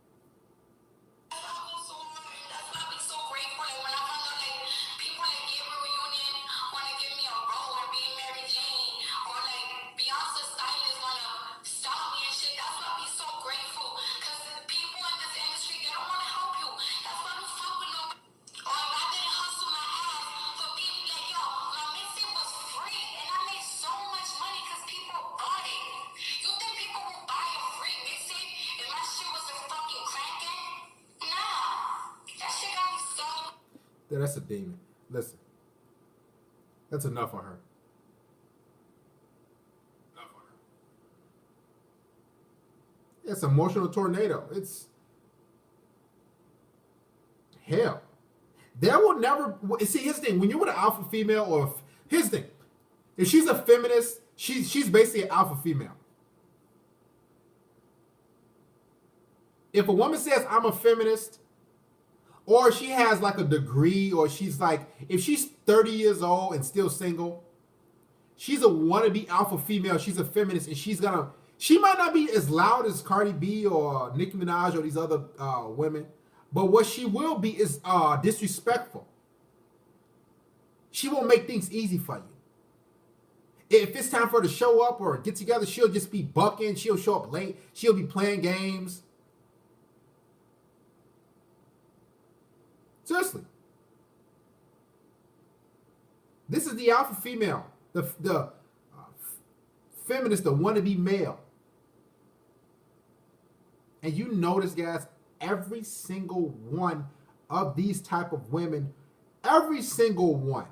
Yeah, that's a demon. Listen, that's enough of her. Enough of her. It's an emotional tornado. It's hell. There will never. See, here's the thing. When you're with an alpha female, or here's the thing. If she's a feminist, she's basically an alpha female. If a woman says I'm a feminist, or she has like a degree, or she's like, if she's 30 years old and still single, she's a wannabe alpha female, she's a feminist, and she's gonna She might not be as loud as Cardi B or Nicki Minaj or these other women, but what she will be is disrespectful. She won't make things easy for you. If it's time for her to show up or get together, she'll just be bucking. She'll show up late. She'll be playing games. Seriously. This is the alpha female, the feminist, the wannabe male. And you notice, guys, every single one of these type of women, every single one,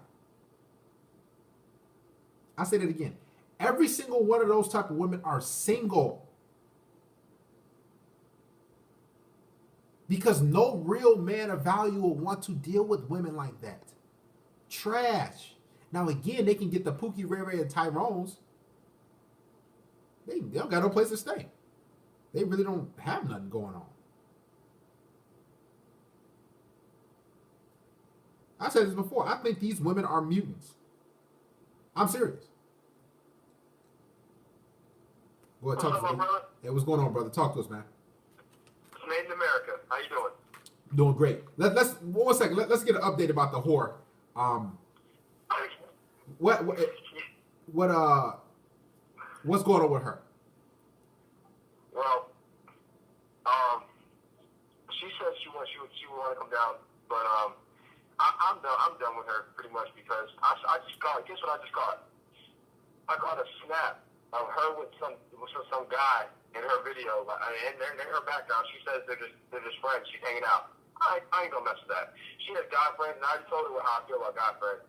I say that again, every single one of those type of women are single. Because no real man of value will want to deal with women like that. Trash. Now again, they can get the Pookie, Ray Ray, and Tyrone's. They don't got no place to stay. They really don't have nothing going on. I said this before. I think these women are mutants. I'm serious. Go ahead, talk to us. Hey, what's going on, brother? Talk to us, man. Made in America. How you doing? Doing great. Let's 1 second. Let's get an update about the whore. What's going on with her? Well, she said she would want to come down, but I'm done with her pretty much because I just got, guess what I just got? I got a snap of her with some guy in her video, and in her background, she says they're just friends. She's hanging out. I ain't gonna mess with that. She has guy friends, and I already told her how I feel about guy friends,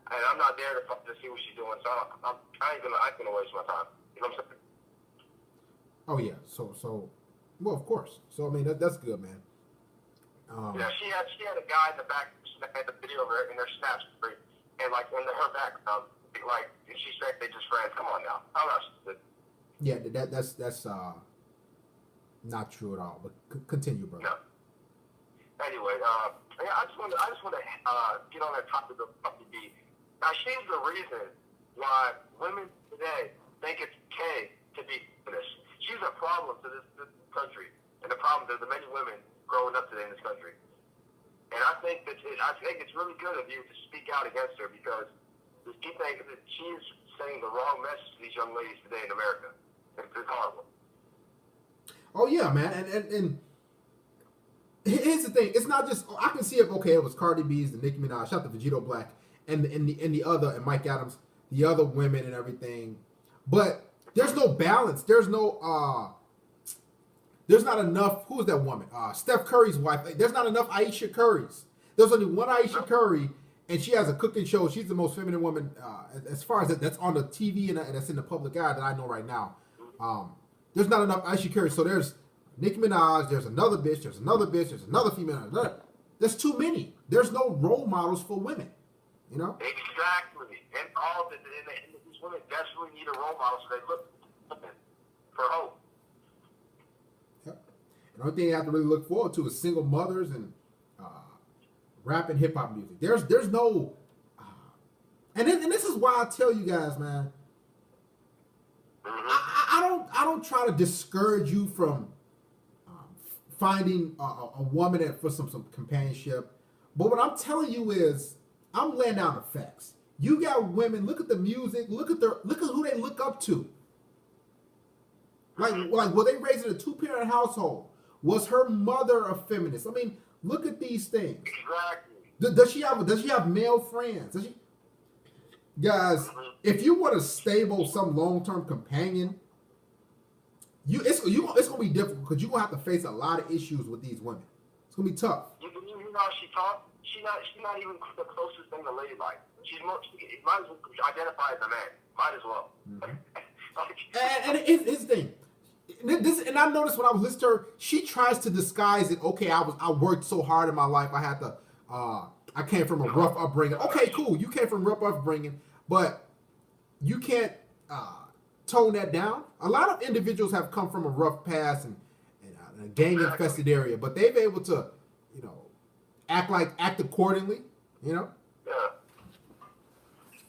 and I'm not there to see what she's doing. So I ain't gonna waste my time. You know what I'm saying? Oh yeah. So well, of course. So I mean that's good, man. Yeah, she had a guy in the back at the video of her in her snap story, and like in her background, like she said they just friends. Come on now, how else? Yeah, that's not true at all. But continue, brother. No. Anyway, yeah, I just want to get on that topic of Puppy B. Now she's the reason why women today think it's okay to be feminist. She's a problem to this country, and the problem to the many women growing up today in this country. And I think it's really good of you to speak out against her because she thinks that she's sending the wrong message to these young ladies today in America. It's horrible. Oh yeah, man, and here's the thing. It's not just I can see it. Okay, it was Cardi B's, the Nicki Minaj, shout out to Vegito Black, and the other and Mike Adams, the other women and everything. But there's no balance. There's not enough. Who is that woman? Steph Curry's wife. There's not enough Aisha Currys. There's only one Aisha Curry, and she has a cooking show. She's the most feminine woman as far as that's on the TV and that's in the public eye that I know right now. There's not enough Aisha Curry. So there's Nicki Minaj. There's another bitch. There's another bitch. There's another female. There's too many. There's no role models for women. You know. Exactly. And these women desperately need a role model, so they look for hope. Yep. And the only thing you have to really look forward to is single mothers and rap and hip hop music. There's no, and this is why I tell you guys, man. I don't try to discourage you from finding a woman for some companionship, but what I'm telling you is I'm laying down the facts. You got women. Look at the music. Look at who they look up to. Like were they raised in a 2-parent household? Was her mother a feminist? I mean, look at these things. Exactly. Does she have male friends? Guys, if you want a stable, some long-term companion, it's gonna be difficult because you're gonna have to face a lot of issues with these women. It's gonna be tough. You know how she talks? She's not even the closest thing to ladylike. She might as well identify as a man. Might as well. Mm-hmm. And here's the thing. And I noticed when I was listening to her, she tries to disguise it. Okay, I worked so hard in my life. I had to. I came from a rough upbringing. Okay, cool. You came from rough upbringing, but you can't tone that down. A lot of individuals have come from a rough past and a gang-infested area, but they've been able to, act accordingly. Yeah.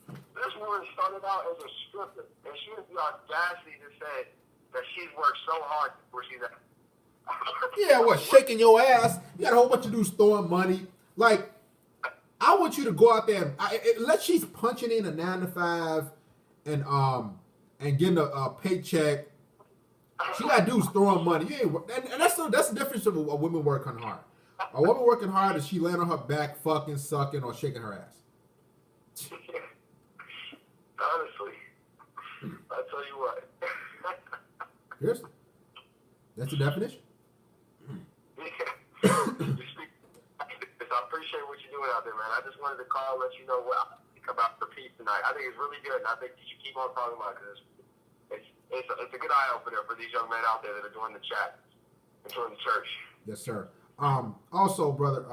This woman started out as a stripper, and she has the audacity to say that she's worked so hard where she's at. Yeah, what, shaking your ass? You got a whole bunch of dudes throwing money. Like, I want you to go out there. Unless she's punching in a 9 to 5 and getting a paycheck, she got dudes throwing money. You ain't, and that's the difference of a woman working hard. A woman working hard is she laying on her back, fucking, sucking, or shaking her ass. Honestly, I tell you what. Seriously, that's the definition. I appreciate what you're doing out there, man. I just wanted to call and let you know what I think about the piece tonight. I think it's really good, and I think you should keep on talking about it because it's a good eye opener for these young men out there that are doing the chat and doing the church. Yes, sir. Also, brother,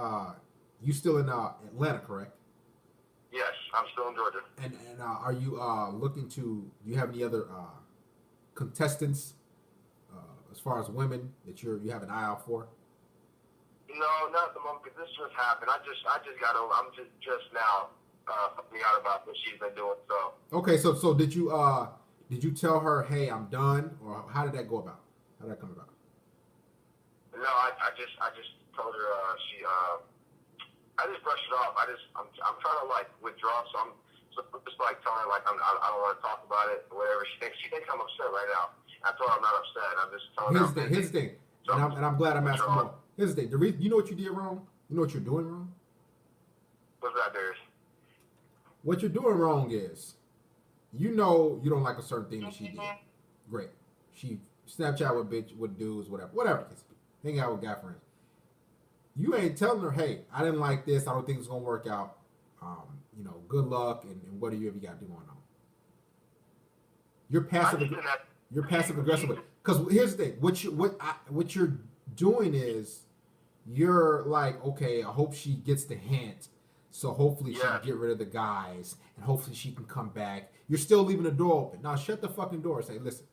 you still in Atlanta, correct? Yes, I'm still in Georgia. And are you looking to? Do you have any other contestants as far as women that you have an eye out for? No, not at the moment because this just happened. I just got over. I'm just now finding out about what she's been doing. So okay, so did you tell her, hey, I'm done, or how did that go about? How did that come about? no, I just told her I just brushed it off. I'm trying to like withdraw. So I'm just like telling her like I don't want to talk about it or whatever. She thinks I'm upset right now. I told her I'm not upset. I'm just telling her. Here's the thing. So And I'm glad I'm asking more. Here's the thing. The reason, you know what you did wrong? You know what you're doing wrong? What's that, Darius? What you're doing wrong is, you know you don't like a certain thing that she did. Great. She Snapchat with dudes, whatever. Hang out with guy friends. You ain't telling her, hey, I didn't like this. I don't think it's gonna work out. Good luck and whatever you got going on. You're passive aggressive. Because here's the thing. What you're doing is, you're like, okay, I hope she gets the hint. So hopefully she can get rid of the guys, and hopefully she can come back. You're still leaving the door open. Now shut the fucking door. Say, listen,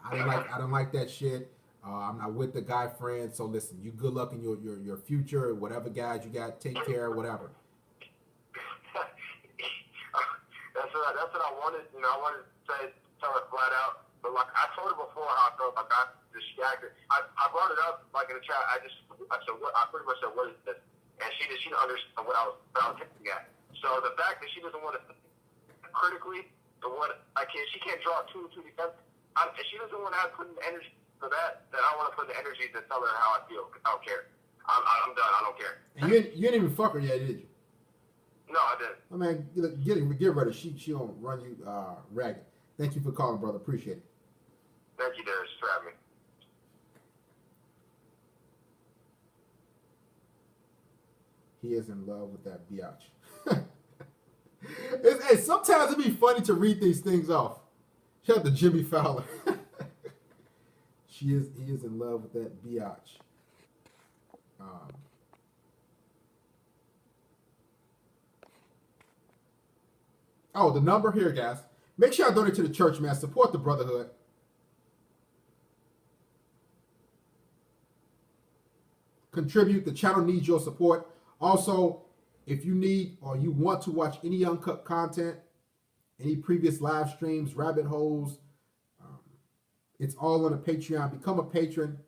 I don't like that shit. I'm not with the guy friend. So listen, you good luck in your future. Whatever guys you got, take care. Whatever. That's what I wanted. I wanted to tell her flat out. But like I told her before how I felt like I distracted. I brought it up like in the chat. I said what I pretty much said, what is this? And she didn't understand what I was getting at. So the fact that she doesn't want to think critically to what she can't draw too defensive. If she doesn't want to put in the energy for that, then I want to put in the energy to tell her how I feel. Cause I don't care. I'm done. I don't care. And you didn't even fuck her yet, did you? No, I didn't. I mean, get ready. She don't run you ragged. Thank you for calling, brother. Appreciate it. Thank you, Darius, for having me. He is in love with that biatch. Hey, sometimes it'd be funny to read these things off. Shout out to Jimmy Fowler. He is in love with that biatch. The number here, guys. Make sure I donate to the church, man. Support the brotherhood. Contribute. The channel needs your support. Also, if you need or you want to watch any uncut content, any previous live streams, rabbit holes, it's all on the Patreon. Become a patron.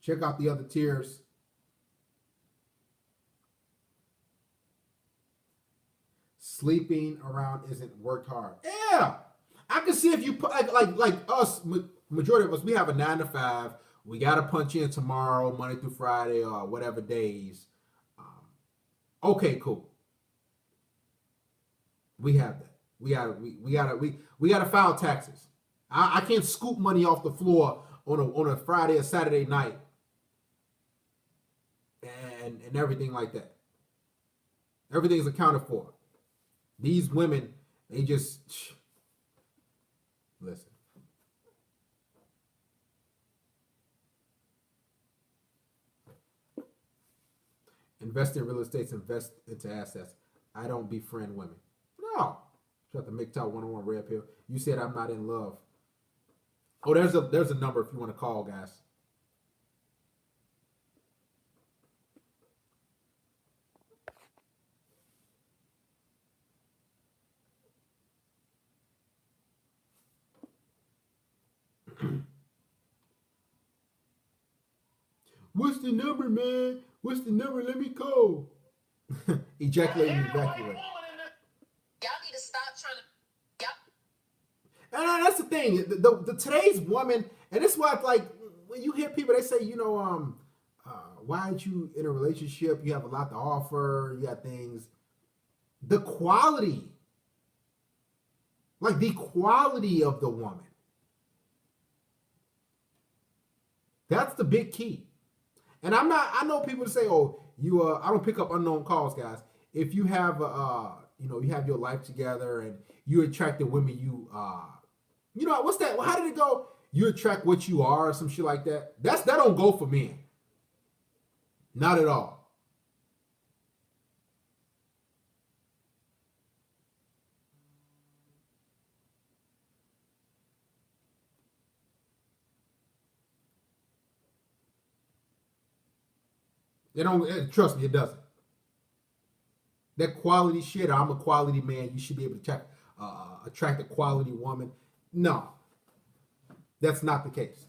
Check out the other tiers. Sleeping around isn't worked hard. Yeah, I can see if you put like us, majority of us, we have a 9 to 5. We gotta punch in tomorrow, Monday through Friday, or whatever days. Okay, cool. We have that. We gotta file taxes. I can't scoop money off the floor on a Friday or Saturday night and everything like that. Everything's accounted for. These women, they just listen. Invest in real estate, invest into assets. I don't befriend women. No. Shut the MGTOW 101 Red Pill. You said I'm not in love. Oh, there's a number if you want to call, guys. What's the number, man? What's the number? Let me call. Ejaculate and evacuate. Y'all need to stop trying to. And that's the thing. The today's woman, and this is why, like, when you hear people, they say, why aren't you in a relationship? You have a lot to offer. You got things. The quality, like the quality of the woman. That's the big key. And I know people say, oh, I don't pick up unknown calls, guys. If you have, you have your life together and you attract the women what's that? How did it go? You attract what you are or some shit like that. That don't go for men. Not at all. Trust me, it doesn't. That quality shit, I'm a quality man, you should be able to attract a quality woman. No, that's not the case.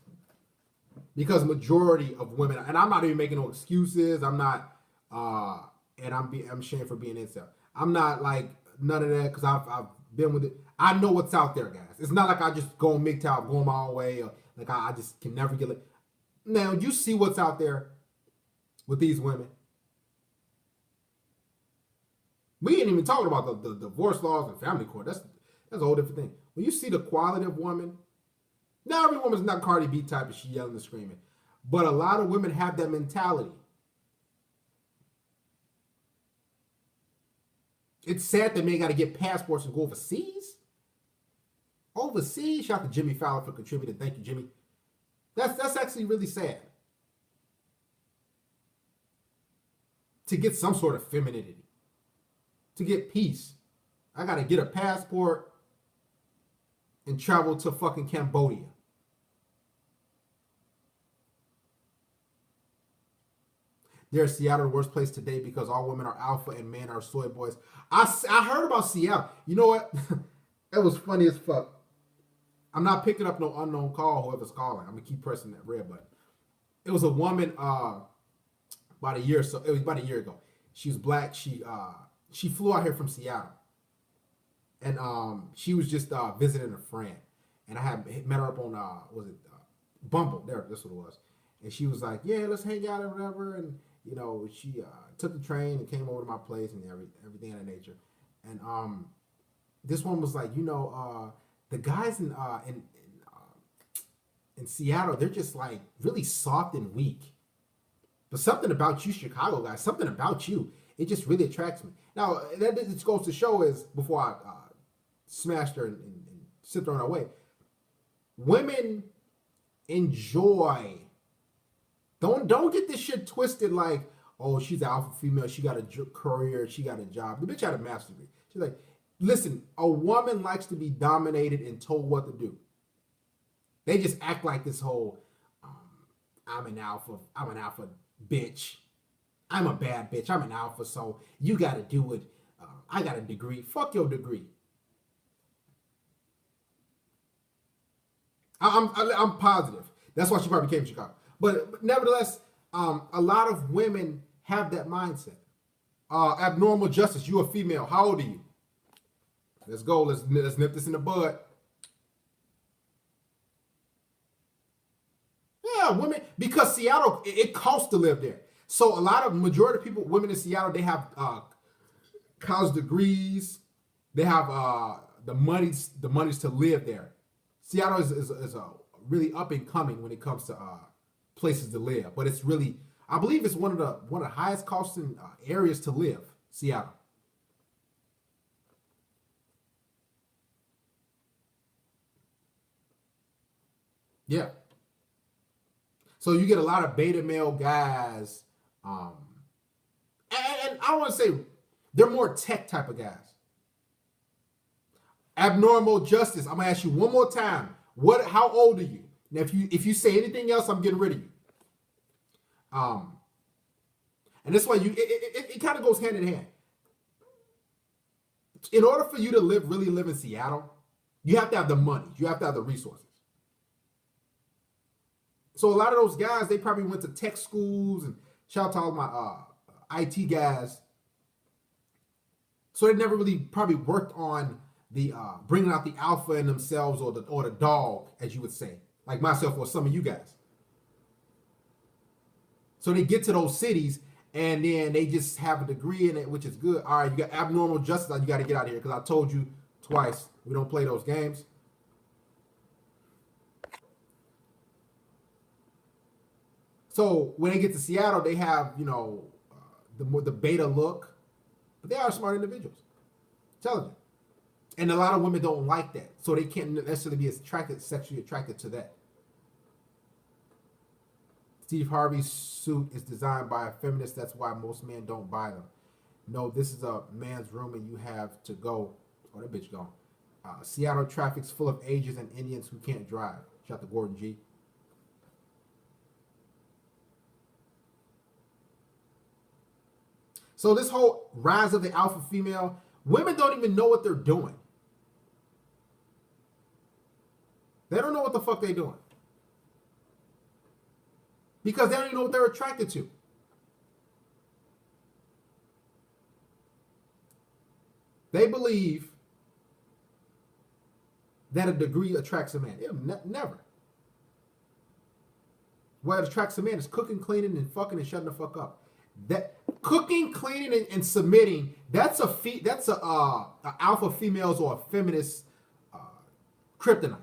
Because majority of women, and I'm not even making no excuses, I'm not, and I'm ashamed for being incel. I'm not like none of that because I've been with it. I know what's out there, guys. It's not like I just go on MGTOW, go my own way, or like I just can never get it. Now, you see what's out there with these women. We ain't even talking about the divorce laws and family court. That's a whole different thing. When you see the quality of woman, now every woman's not Cardi B type and she yelling and screaming. But a lot of women have that mentality. It's sad that men got to get passports and go overseas. Overseas, shout out to Jimmy Fowler for contributing. Thank you, Jimmy. That's actually really sad. To get some sort of femininity. To get peace. I got to get a passport and travel to fucking Cambodia. There's Seattle, the worst place today because all women are alpha and men are soy boys. I heard about Seattle. You know what? That was funny as fuck. I'm not picking up no unknown call, whoever's calling. I'm going to keep pressing that red button. It was a woman about a year or so. It was about a year ago. She was black. She flew out here from Seattle. And she was just visiting a friend. And I had met her up on, Bumble. That's what it was. And she was like, yeah, let's hang out or whatever. And, she took the train and came over to my place and everything of that nature. And this one was like, the guys in Seattle, they're just like really soft and weak. But something about you, Chicago guys, something about you, it just really attracts me. Now, that just goes to show is, before I smashed her and sent her on her way, women enjoy. Don't get this shit twisted like, oh, she's an alpha female, she got a career, she got a job. The bitch had a master's degree. She's like, listen, a woman likes to be dominated and told what to do. They just act like this whole, I'm an alpha bitch. I'm a bad bitch. I'm an alpha, so you got to do it. I got a degree. Fuck your degree. I'm positive. That's why she probably came to Chicago. But nevertheless, a lot of women have that mindset. Abnormal Justice, you a female. How old are you? Let's go. Let's nip this in the bud. Yeah, women, because Seattle, it costs to live there. So majority of people, women in Seattle, they have college degrees. They have the monies to live there. Seattle is a really up and coming when it comes to places to live. But it's really, I believe it's one of the highest costing areas to live, Seattle. Yeah. So you get a lot of beta male guys, and I want to say they're more tech type of guys. Abnormal Justice, I'm gonna ask you one more time. How old are you? Now, if you say anything else, I'm getting rid of you. And that's why it kind of goes hand in hand. In order for you to really live in Seattle, you have to have the money. You have to have the resources. So a lot of those guys, they probably went to tech schools, and shout out to all my IT guys. So they never really probably worked on the bringing out the alpha in themselves, or the dog, as you would say, like myself or some of you guys. So they get to those cities, and then they just have a degree in it, which is good. All right, you got abnormal justice. You got to get out of here, because I told you twice we don't play those games. So when they get to Seattle, they have, the beta look, but they are smart individuals, intelligent, and a lot of women don't like that, so they can't necessarily be sexually attracted to that. Steve Harvey's suit is designed by a feminist. That's why most men don't buy them. No, this is a man's room, and you have to go. Oh, that bitch gone. Seattle traffic's full of Asians and Indians who can't drive. Shout out to Gordon G. So this whole rise of the alpha female, women don't even know what they're doing. They don't know what the fuck they're doing. Because they don't even know what they're attracted to. They believe that a degree attracts a man. Never. What attracts a man is cooking, cleaning, and fucking and shutting the fuck up. That cooking, cleaning, and submitting, that's a alpha females or a feminist kryptonite.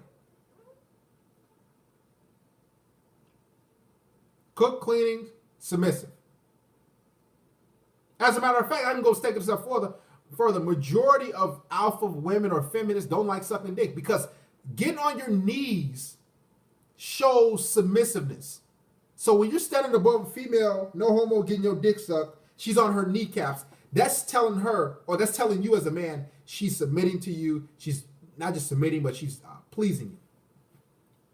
Cook, cleaning, submissive. As a matter of fact, I can go take a step further. Majority of alpha women or feminists don't like sucking dick, because getting on your knees shows submissiveness. So when you're standing above a female, no homo, getting your dick sucked, she's on her kneecaps. That's telling her, or that's telling you as a man, she's submitting to you. She's not just submitting, but she's pleasing you.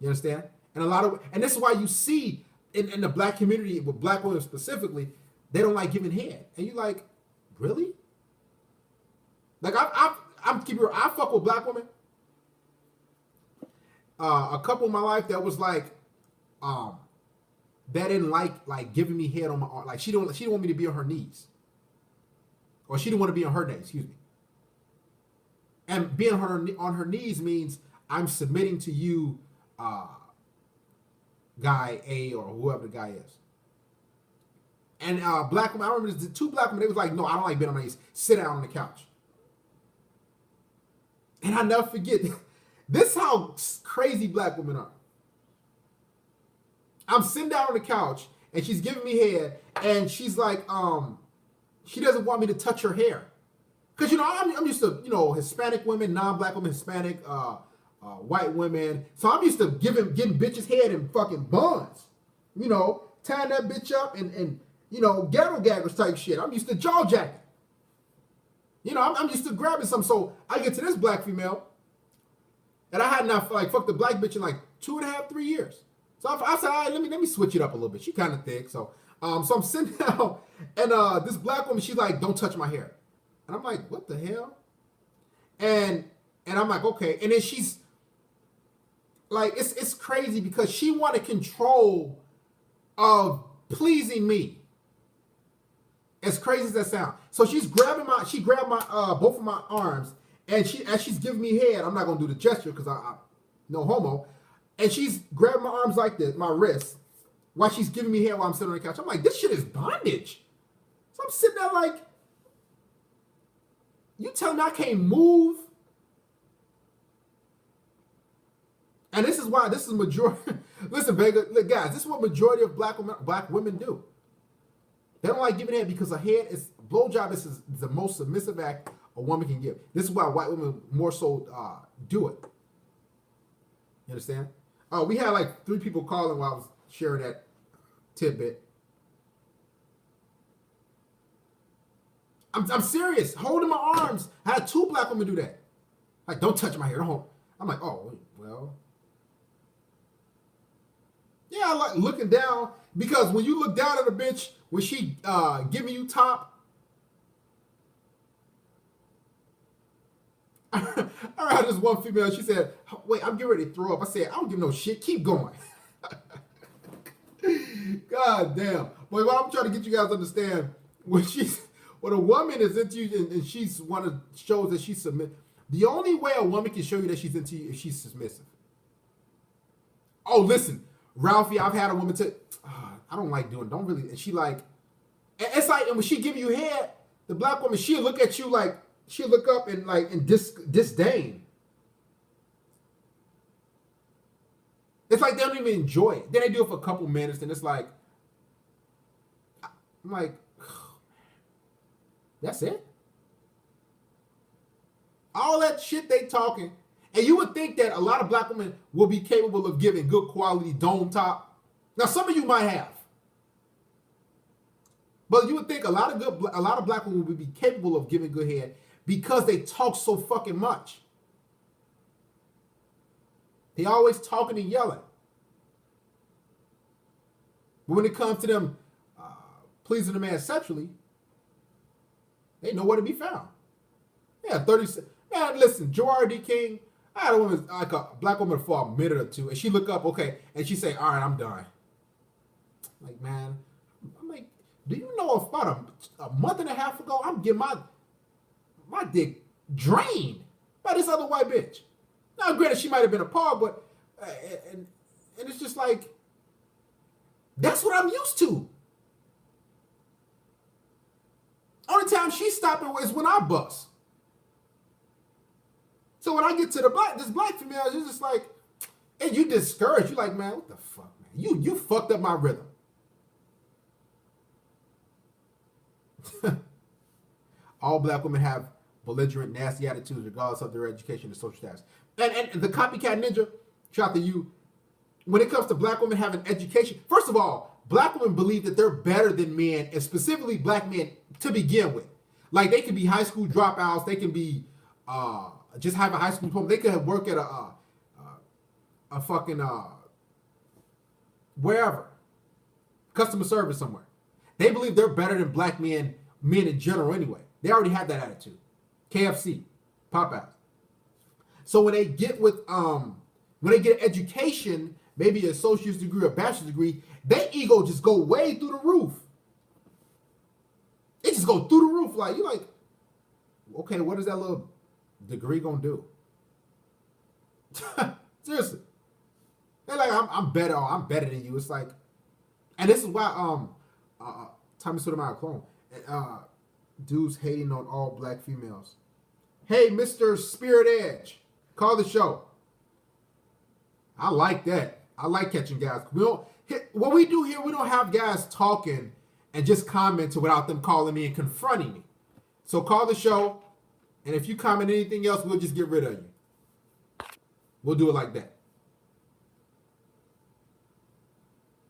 You understand? And this is why you see in the black community, with black women specifically, they don't like giving head. And you like, really? Like I'm keeping real. I fuck with black women. A couple in my life that was like, that didn't like giving me head on my arm. Like she didn't want me to be on her knees, or she didn't want to be on her knees. Excuse me. And being on her knees means I'm submitting to you, guy A, or whoever the guy is. And black women, I remember the two black women. They was like, no, I don't like being on my knees. Sit down on the couch. And I never forget. This is how crazy black women are. I'm sitting down on the couch, and she's giving me head, and she's like, she doesn't want me to touch her hair. Because, I'm used to, Hispanic women, non-black women, Hispanic, white women. So I'm used to getting bitches head in fucking buns. Tying that bitch up and ghetto gaggers type shit. I'm used to jaw jacking. I'm used to grabbing some. So I get to this black female, and I had not fucked the black bitch in like 2.5, 3 years. So I said, all right, let me switch it up a little bit. She kind of thick, so I'm sitting down, and this black woman, she's like, don't touch my hair, and I'm like, what the hell? And I'm like, okay, and then she's like, it's crazy because she wanted control of pleasing me. As crazy as that sounds. So she grabbed my both of my arms, and as she's giving me head, I'm not gonna do the gesture because I no homo. And she's grabbing my arms like this, my wrists, while she's giving me head while I'm sitting on the couch. I'm like, this shit is bondage. So I'm sitting there like, you tell me I can't move? And this is majority. Listen, Vega, look, guys, this is what majority of black women do. They don't like giving head because a blowjob is the most submissive act a woman can give. This is why white women more so do it. You understand? We had like 3 people calling while I was sharing that tidbit. I'm serious. Holding my arms. I had 2 black women do that. Like, don't touch my hair. Don't hold. I'm like, oh, well. Yeah, I like looking down, because when you look down at a bitch, when she giving you top, I heard this one female, she said, wait, I'm getting ready to throw up. I said, I don't give no shit. Keep going. God damn. But what I'm trying to get you guys to understand, when a woman is into you and she's one of shows that she's submissive, the only way a woman can show you that she's into you is she's submissive. Oh, listen, Ralphie, I've had a woman say, I don't like doing, don't really, and she like, it's like, and when she give you head, the black woman, she'll look at you like, she'll look up and like, in disdain. It's like they don't even enjoy it. Then they do it for a couple minutes, and it's like, I'm like, that's it? All that shit they talking, and you would think that a lot of black women will be capable of giving good quality dome top. Now, some of you might have, but you would think a lot of black women would be capable of giving good head because they talk so fucking much. They always talking and yelling. But when it comes to them pleasing the man sexually, they know where to be found. Yeah, 30. Man, listen, Joara D. King, I had a woman, like a black woman for a minute or two, and she look up, okay, and she say, all right, I'm done. Like, man, I'm like, do you know about a month and a half ago, I'm getting my dick drained by this other white bitch. Now, granted, she might have been appalled, but and it's just like, that's what I'm used to. Only time she's stopping is when I bust. So when I get to this black female, it's just like, and you discouraged. You're like, man, what the fuck, man? You fucked up my rhythm. All black women have belligerent, nasty attitudes regardless of their education and social status. And the copycat ninja, shout out to you. When it comes to black women having education, first of all, black women believe that they're better than men, and specifically black men to begin with. Like, they can be high school dropouts, they can be just have a high school diploma, they could work at a fucking wherever, customer service somewhere. They believe they're better than black men in general anyway. They already have that attitude. KFC, Popeyes. So when they get education, maybe an associate's degree or a bachelor's degree, their ego just go way through the roof. It just go through the roof. Like, you're like, okay, what is that little degree gonna do? Seriously. They're like, I'm better than you. It's like, and this is why Tommy Sotomayor clone. Dudes hating on all black females. Hey, Mr. Spirit Edge, call the show. I like that. I like catching guys. What we do here, we don't have guys talking and just commenting without them calling me and confronting me. So call the show, and if you comment anything else, we'll just get rid of you. We'll do it like that.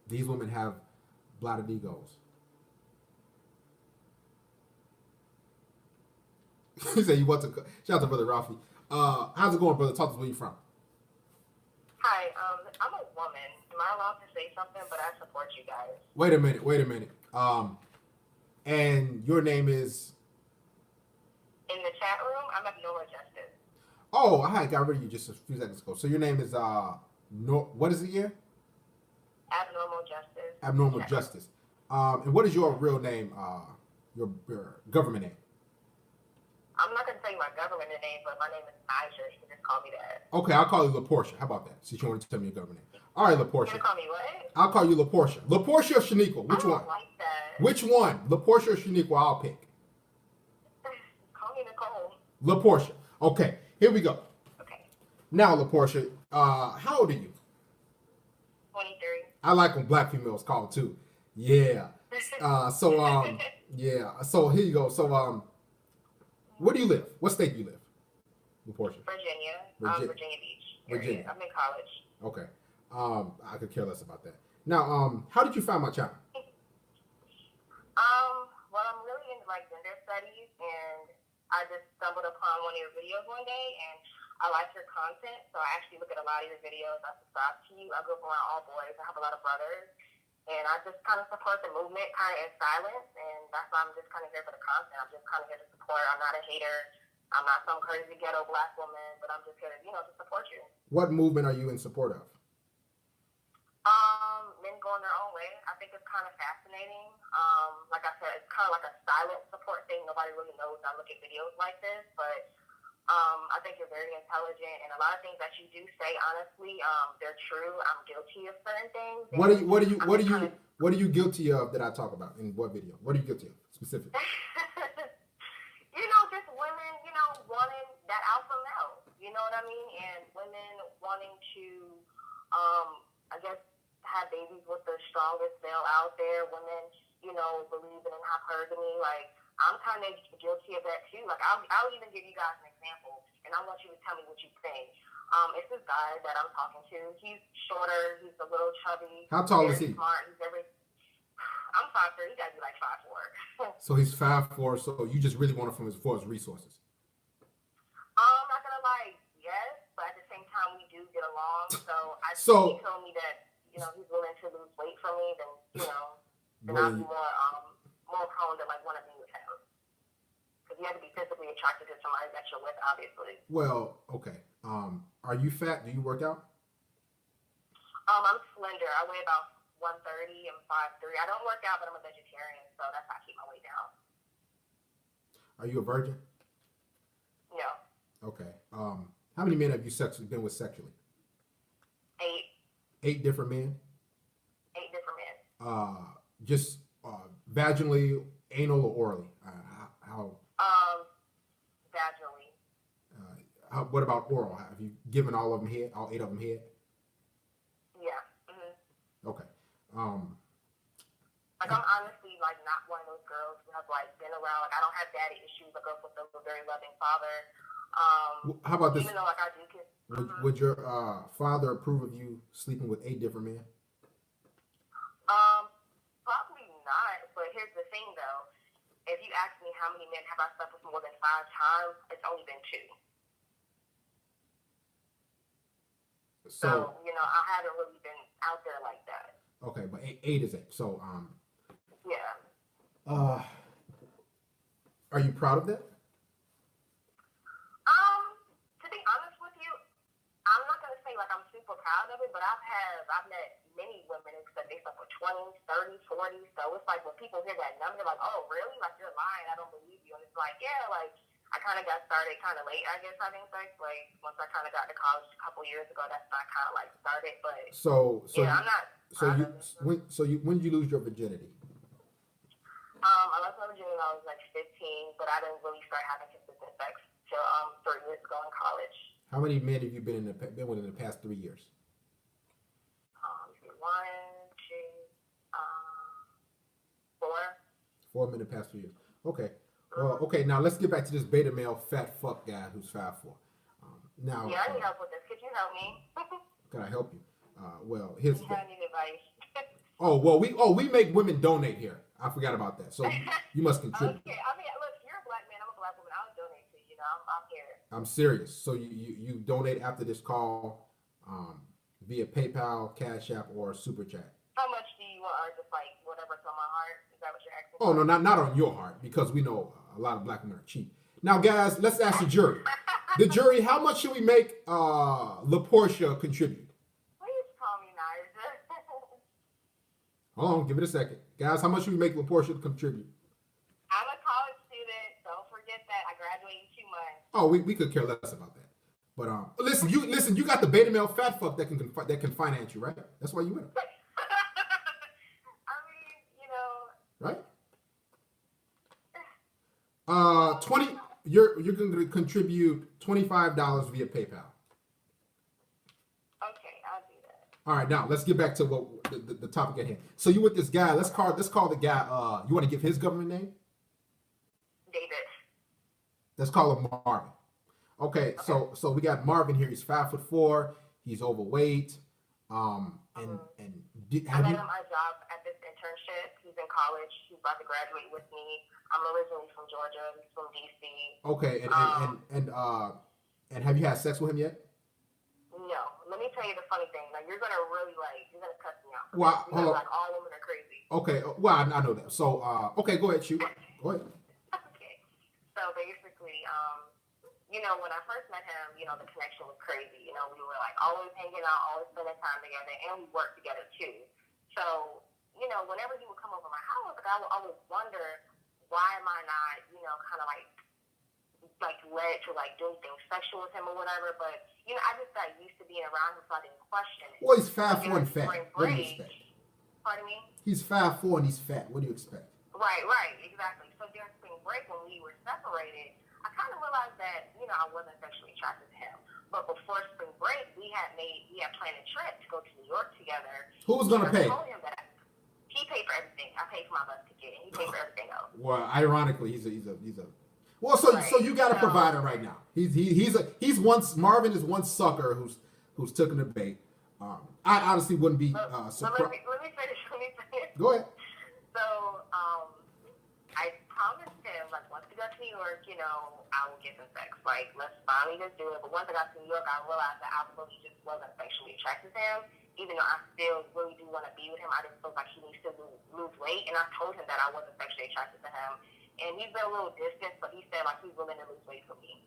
These women have blotted egos. He said you want to. Shout out to Brother Ralphie. How's it going, brother? Talk to us. Where you from? Hi, I'm a woman. Am I allowed to say something? But I support you guys. Wait a minute. And your name is? In the chat room, I'm Abnormal Justice. Oh, I got rid of you just a few seconds ago. So your name is what is it here? Abnormal Justice. Abnormal Justice. And what is your real name? Your government name? I'm not going to tell you my government name, but my name is Aisha. You can just call me that. Okay, I'll call you LaPortia. How about that? Since you want to tell me your government name. All right, LaPortia. You're going to call me what? I'll call you LaPortia. LaPortia or Shaniqua? Which one? I don't like that. Which one? LaPortia or Shaniqua? I'll pick. Call me Nicole. LaPortia. Okay, here we go. Okay. Now, LaPortia, how old are you? 23. I like when black females call too. Yeah. Yeah. So here you go. So where do you live? What state do you live? LaPortia. Virginia. Virginia Beach. Virginia. I'm in college. Okay. I could care less about that. Now, how did you find my channel? Well, I'm really into like gender studies, and I just stumbled upon one of your videos one day, and I like your content, so I actually look at a lot of your videos. I subscribe to you. I grew up around all boys. I have a lot of brothers, and I just kind of support the movement kind of in silence, and that's why I'm just kind of here for the content. I'm just kind of here to support. I'm not a hater. I'm not some crazy ghetto black woman, but I'm just here to, to support you. What movement are you in support of? Men men going their own way. I think it's kind of fascinating. Like I said, it's kind of like a silent support thing. Nobody really knows. I look at videos like this, but I think you're very intelligent, and a lot of things that you do say, honestly, they're true. I'm guilty of certain things. What are you guilty of that I talk about in what video? What are you guilty of specifically? Just women, wanting that alpha male. You know what I mean? And women wanting to, I guess, have babies with the strongest male out there. Women, believing in hypergamy. Like, I'm kind of guilty of that too. Like, I'll even give you guys an example, and I want you to tell me what you think. It's this guy that I'm talking to. He's shorter. He's a little chubby. How tall is he? Smart. I'm 5'3". He got to be like 5'4". So he's 5'4". So you just really want it from for his resources. I'm not gonna lie, yes, but at the same time we do get along. He told me that he's willing to lose weight for me, then I'll be more prone to like want to be with him. Because you have to be physically attracted to somebody that you're with, obviously. Well, okay. Are you fat? Do you work out? I'm slender. I weigh about 130 and 5'3". I don't work out, but I'm a vegetarian, so that's how I keep my weight down. Are you a virgin? No. Okay. How many men have you been with sexually? 8. 8 different men? 8 different men. Just vaginally, anal, or orally? How? Vaginally. What about oral? Have you given all of them head? All 8 of them head? Yeah. Mm-hmm. Okay. Like, I'm honestly, like, not one of those girls who have, like, been around. Like, I don't have daddy issues. I grew up with a very loving father. How about this? Even though, like, I do kiss. Would your father approve of you sleeping with 8 different men? Probably not. But here's the thing, though. If you ask me how many men have I slept with more than 5 times, it's only been 2. So I haven't really been out there like that. Okay, but 8 is 8. So, yeah. Are you proud of that? To be honest with you, I'm not gonna say like I'm super proud of it, but I've met many women who said they slept with 20, 30, 40. So it's like when people hear that number, they're like, oh, really? Like, you're lying. I don't believe you. And it's like, yeah, like, I kind of got started kind of late, I guess, having sex. Like, once I kind of got to college a couple years ago, that's when I kind of like started. But yeah, I'm not. When did you lose your virginity? I lost my virginity when I was like 15, but I didn't really start having consistent sex till 3 years ago in college. How many men have you been with in the past 3 years? 1, 2, 4. 4 men in the past 3 years. Okay. Well, okay. Now let's get back to this beta male fat fuck guy who's 5'4". Now. Yeah, I need help with this. Could you help me? Can I help you? Well, here's. I need advice. We make women donate here. I forgot about that. So you must contribute. Okay. I mean, look, you're a black man. I'm a black woman. I'll donate to you. I'm here. I'm serious. So you donate after this call, via PayPal, Cash App, or Super Chat. How much do you want, or just like whatever's on my heart? Is that what you're asking? Oh, no, not on your heart, because we know a lot of black women are cheap. Now, guys, let's ask the jury. The jury, how much should we make LaPortia contribute? Please call me Naja. Hold on, give it a second. Guys, how much should we make LaPortia contribute? I'm a college student. Don't forget that. I graduated in 2 months. Oh, we could care less about that. But listen, you got the beta male fat fuck that can finance you, right? That's why you win. I mean, Right? 20. You're going to contribute $25 via PayPal. Okay, I'll do that. All right, now let's get back to what the topic at hand. So you with this guy? Let's call the guy. You want to give his government name? David. Let's call him Marvin. Okay. So we got Marvin here. He's 5'4". He's overweight. I met him on a job at this internship. He's in college. He's about to graduate with me. I'm originally from Georgia. He's from DC. Okay, and have you had sex with him yet? No. Let me tell you the funny thing. Like, you're gonna cuss me out. Well, hold on. Like, all women are crazy. Okay. Well, I know that. So okay, go ahead, shoot. Go ahead. Okay. So basically, when I first met him, the connection was crazy. We were like always hanging out, always spending time together, and we worked together too. So, you know, whenever he would come over my house, like I would wonder, why am I not, you know, kind of like led to like do things sexual with him or whatever. But you know, I just got used to being around him, so I didn't question it. Well, he's 5'4" During and fat. spring What do you break, expect? pardon me? He's 5'4" and he's fat. What do you expect? Right, exactly. So during spring break, when we were separated, I kind of realized that, you know, I wasn't sexually attracted to him. But before spring break, we had planned a trip to go to New York together. Who's gonna pay? I told him that he paid for everything. I paid for my bus ticket, and he paid for everything else. Well, ironically, he's a. Well, so you got a provider right now. Marvin is one sucker who's taken the bait. I honestly wouldn't be surprised. Let me finish. Go ahead. So, I promised him, like, once we got to New York, you know, I will get him sex. Like, let's finally just do it. But once I got to New York, I realized that I really just wasn't sexually attracted to him. Even though I still really do want to be with him, I just feel like he needs to lose weight. And I told him that I wasn't sexually attracted to him. And he's been a little distant, but he said, like, he's willing to lose weight for me.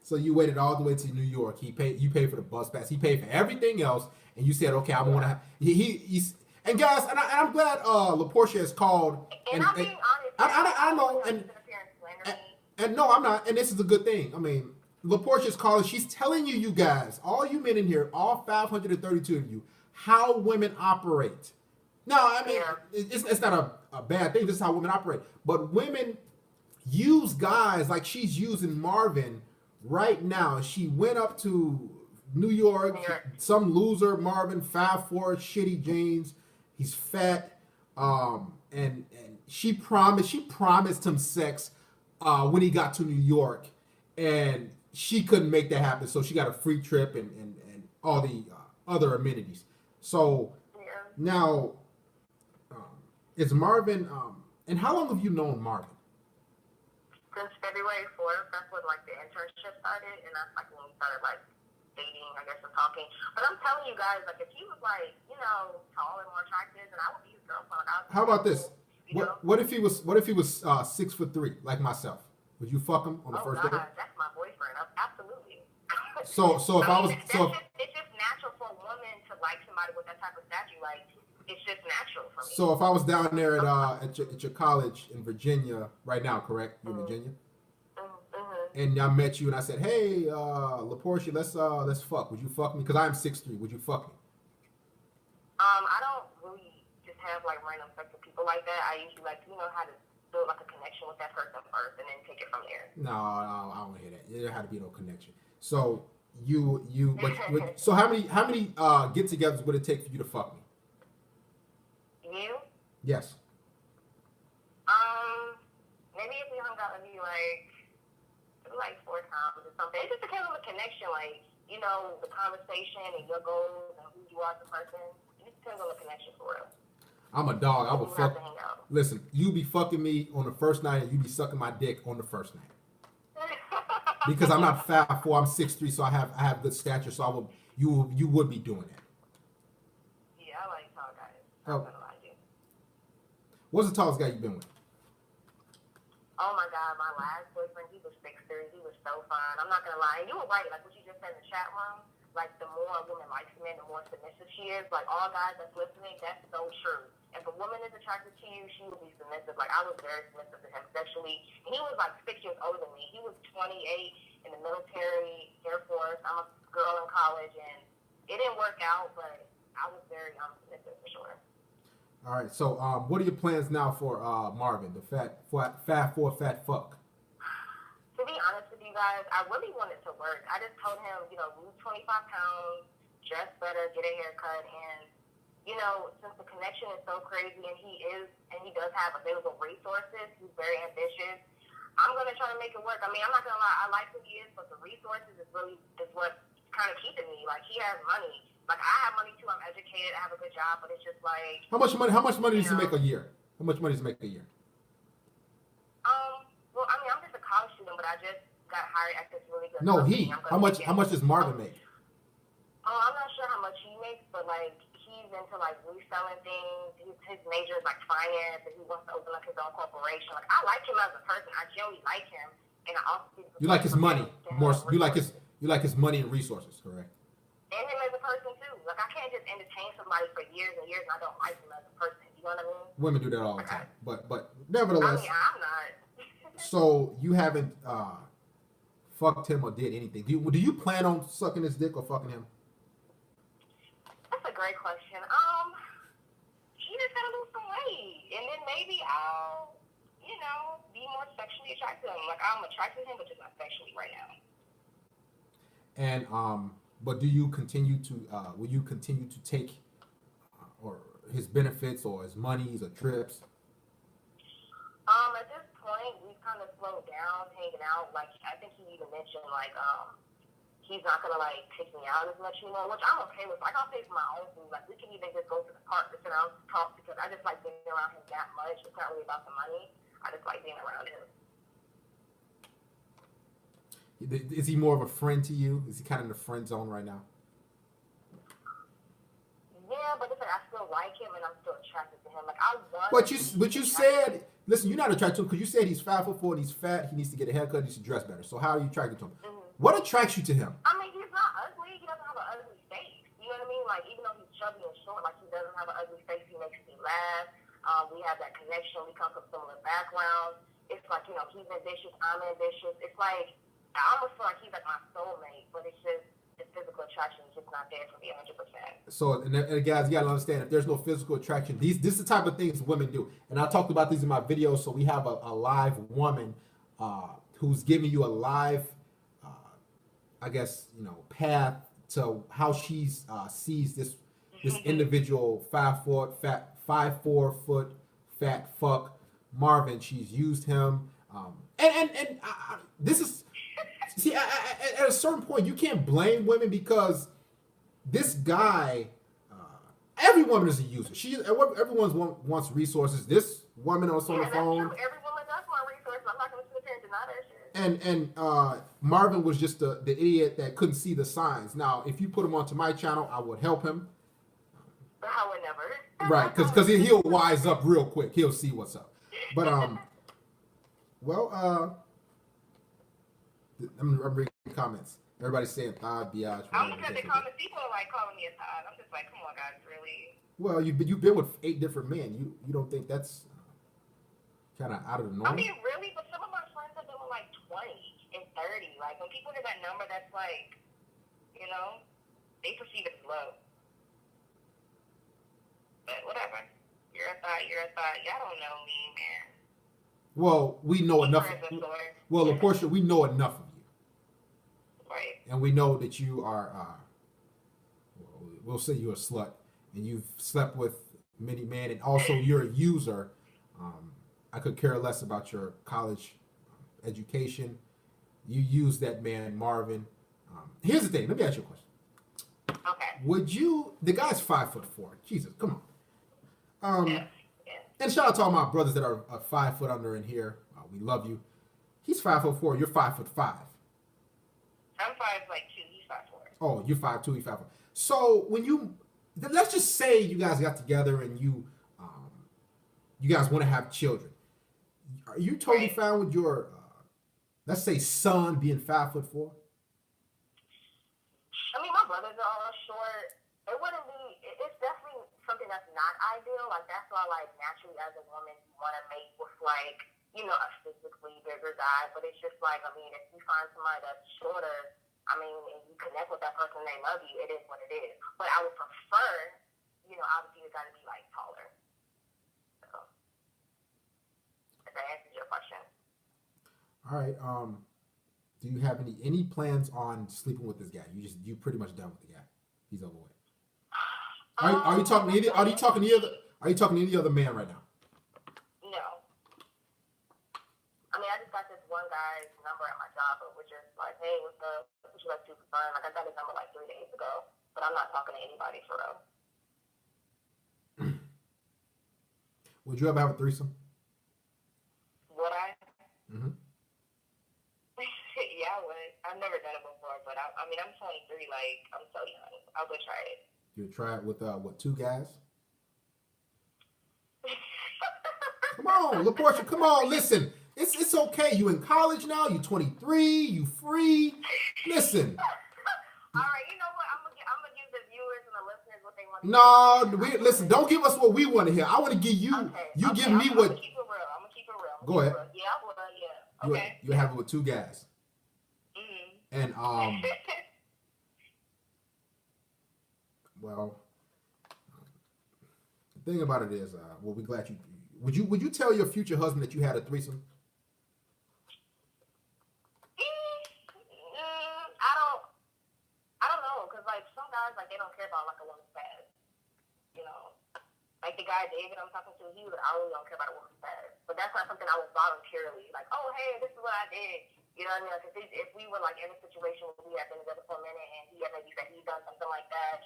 So you waited all the way to New York. You paid for the bus pass. He paid for everything else, and you said, "Okay, I'm gonna." He's and guys, and I'm glad LaPortia has called. And I'm being honest. I know, and no, I'm not. And this is a good thing. I mean, LaPortia's calling. She's telling you guys, all you men in here, all 532 of you, how women operate. No, I mean, it's not a bad thing. This is how women operate. But women use guys like she's using Marvin right now. She went up to New York, some loser, Marvin, 5'4", shitty jeans. He's fat. And she promised him sex when he got to New York. And she couldn't make that happen. So she got a free trip and all the other amenities. So now... is Marvin, and how long have you known Marvin? Since February 4th, that's when, like, the internship started, and that's, like, when we started, like, dating, I guess, and talking. But I'm telling you guys, like, if he was, like, you know, tall and more attractive, then I would be his girlfriend. How about this? What if he was 6'3", like myself? Would you fuck him on the first date? That's my boyfriend. Absolutely. So if I was... It's just natural for a woman to like somebody with that type of stature, like... It's just natural for me. So if I was down there at your college in Virginia right now, correct? You're in Virginia? Mm-hmm. And I met you and I said, hey, LaPortia, let's fuck. Would you fuck me? Because I'm 6'3". Would you fuck me? I don't really just have like random sex with people like that. I usually like, you know, how to build like a connection with that person first and then take it from there. No, I don't want to hear that. There had to be no connection. So so how many get-togethers would it take for you to fuck me? You? Yes. Maybe if we hung out maybe like 4 times or something. It just depends on the connection, like, you know, the conversation and your goals and who you are as a person. It just depends on the connection for real. I'm a dog. I would fuck. Listen, you be fucking me on the first night and you be sucking my dick on the first night. Because I'm not 5'4", I'm 6'3", so I have good stature, so you would be doing that. Yeah, I like tall guys. Oh. What's the tallest guy you've been with? Oh my God, my last boyfriend, he was 6'3". He was so fine. I'm not gonna lie. And you were right, like what you just said in the chat room. Like the more a woman likes a man, the more submissive she is. Like all guys that's listening, that's so true. If a woman is attracted to you, she will be submissive. Like I was very submissive to him sexually. He was like 6 years older than me. He was 28 in the military, Air Force. I'm a girl in college, and it didn't work out, but I was very submissive for sure. All right, so what are your plans now for Marvin, the fat fuck? To be honest with you guys, I really wanted to work. I just told him, you know, lose 25 pounds, dress better, get a haircut, and, you know, since the connection is so crazy and he does have available resources, he's very ambitious, I'm going to try to make it work. I mean, I'm not going to lie, I like who he is, but the resources is what's kind of keeping me. Like, he has money. Like, I have money too. I'm educated. I have a good job, but it's just like... How much money does he make a year? How much money does he make a year? Well, I mean, I'm just a college student, but I just got hired at this really good company. How much does Marvin make? Oh, I'm not sure how much he makes, but, like, he's into, like, reselling things. His major is, like, finance, and he wants to open up his own corporation. Like, I like him as a person. I genuinely like him, and I also... You like his money more... You like his money and resources, correct? And him as a person, too. Like, I can't just entertain somebody for years and years and I don't like them as a person. You know what I mean? Women do that all the Okay. time. But nevertheless, I mean, I'm not. so you haven't fucked him or did anything. Do you plan on sucking his dick or fucking him? That's a great question. He just gotta lose some weight, and then maybe I'll, be more sexually attracted to him. Like, I'm attracted to him, but just not sexually right now. And but do you continue to will you continue to take or his benefits or his monies or trips? At this point, we've kind of slowed down hanging out. Like, I think he even mentioned, like, he's not gonna, like, take me out as much anymore, which I'm okay with. Like, I'll pay for my own food. Like, we can even just go to the park to sit down and talk because I just like being around him that much. It's not really about the money. I just like being around him. Is he more of a friend to you? Is he kind of in the friend zone right now? Yeah, but it's like I still like him and I'm still attracted to him. Like, I want. But you said, listen, you're not attracted to him because you said he's 5'4" and he's fat. He needs to get a haircut. He needs to dress better. So how are you attracted to him? Mm-hmm. What attracts you to him? I mean, he's not ugly. He doesn't have an ugly face. You know what I mean? Like, even though he's chubby and short, like, he doesn't have an ugly face. He makes me laugh. We have that connection. We come from similar backgrounds. It's like, he's ambitious. I'm ambitious. It's like, I almost feel like he's like my soulmate, but it's just the physical attraction is just not there for me 100%. So, and guys, you gotta understand, if there's no physical attraction, this is the type of things women do. And I talked about these in my videos. So we have a live woman who's giving you a live, I guess, path to how she sees this individual 5'4" fat fuck Marvin. She's used him, and this is. See, at a certain point, you can't blame women because this guy, every woman is a user. Everyone wants resources. This woman on the phone. That's true. Every woman does want resources. I'm not going to sit there and deny that shit. And Marvin was just the idiot that couldn't see the signs. Now, if you put him onto my channel, I would help him. But I would never. Right, because he'll wise up real quick. He'll see what's up. But I'm reading comments. Everybody's saying thigh, biatch. I'm looking at the comments. People are like calling me a thigh. I'm just like, come on, guys, really? Well, you've been with 8 different men. You don't think that's kind of out of the norm? I mean, really? But some of my friends have been with like 20 and 30. Like, when people get that number, that's like, they perceive it as low. But whatever. You're a thigh. Y'all don't know me, man. Well, we know enough. Well, LaPortia, we know enough of you. Right. And we know that you are, we'll say you're a slut, and you've slept with many men, and also you're a user. I could care less about your college education. You use that man, Marvin. Here's the thing. Let me ask you a question. Okay. The guy's 5'4". Jesus, come on. Yeah. And shout out to all my brothers that are 5 foot under in here. We love you. He's 5'4". You're 5'5". I'm 5'2". He's 5'4". Oh, you're 5'2". He's 5'4". So let's just say you guys got together and you guys want to have children. Are you totally fine with your, let's say, son being 5'4"? I mean, my brothers are all short. It wouldn't be. It's definitely something that's not ideal. Like, that's why, like, naturally as a woman, you want to mate with, like, a physically bigger guy. But it's just like, I mean, if you find somebody that's shorter, I mean, and you connect with that person and they love you, it is what it is. But I would prefer, obviously you got to be, like, taller. So, if that answers your question. All right. Do you have any plans on sleeping with this guy? You pretty much done with the guy. He's over with. Are you talking to any other man right now? No. I mean, I just got this one guy's number at my job, but we're just like, hey, what's up? What you like to do for fun? Like, I got his number like 3 days ago, but I'm not talking to anybody for real. Would you ever have a threesome? Would I? Mm-hmm. Yeah, I would. I've never done it before, but I mean, I'm 23. Like, I'm so young. I would try it. You would try it with 2 guys? Come on, LaPortia, come on, listen. It's okay. You in college now. You 23. You free. Listen. All right. You know what? I'm gonna give the viewers and the listeners No, listen. Don't give us what we want to hear. I want to give you. Okay. You okay, give me I'm what. gonna keep it real. I'm gonna keep it real. Go ahead. Yeah, I would. Yeah. Okay. You have it with 2 guys. And well, the thing about it is, well, we're glad you. Would you tell your future husband that you had a threesome? I don't know, cause like some guys like they don't care about like a woman's past, you know. Like the guy David I'm talking to, he was I really don't care about a woman's past, but that's not something I would voluntarily like. Oh hey, this is what I did, you know what I mean? Like if we were like in a situation where we had been together for a minute and he had maybe said he done something like that,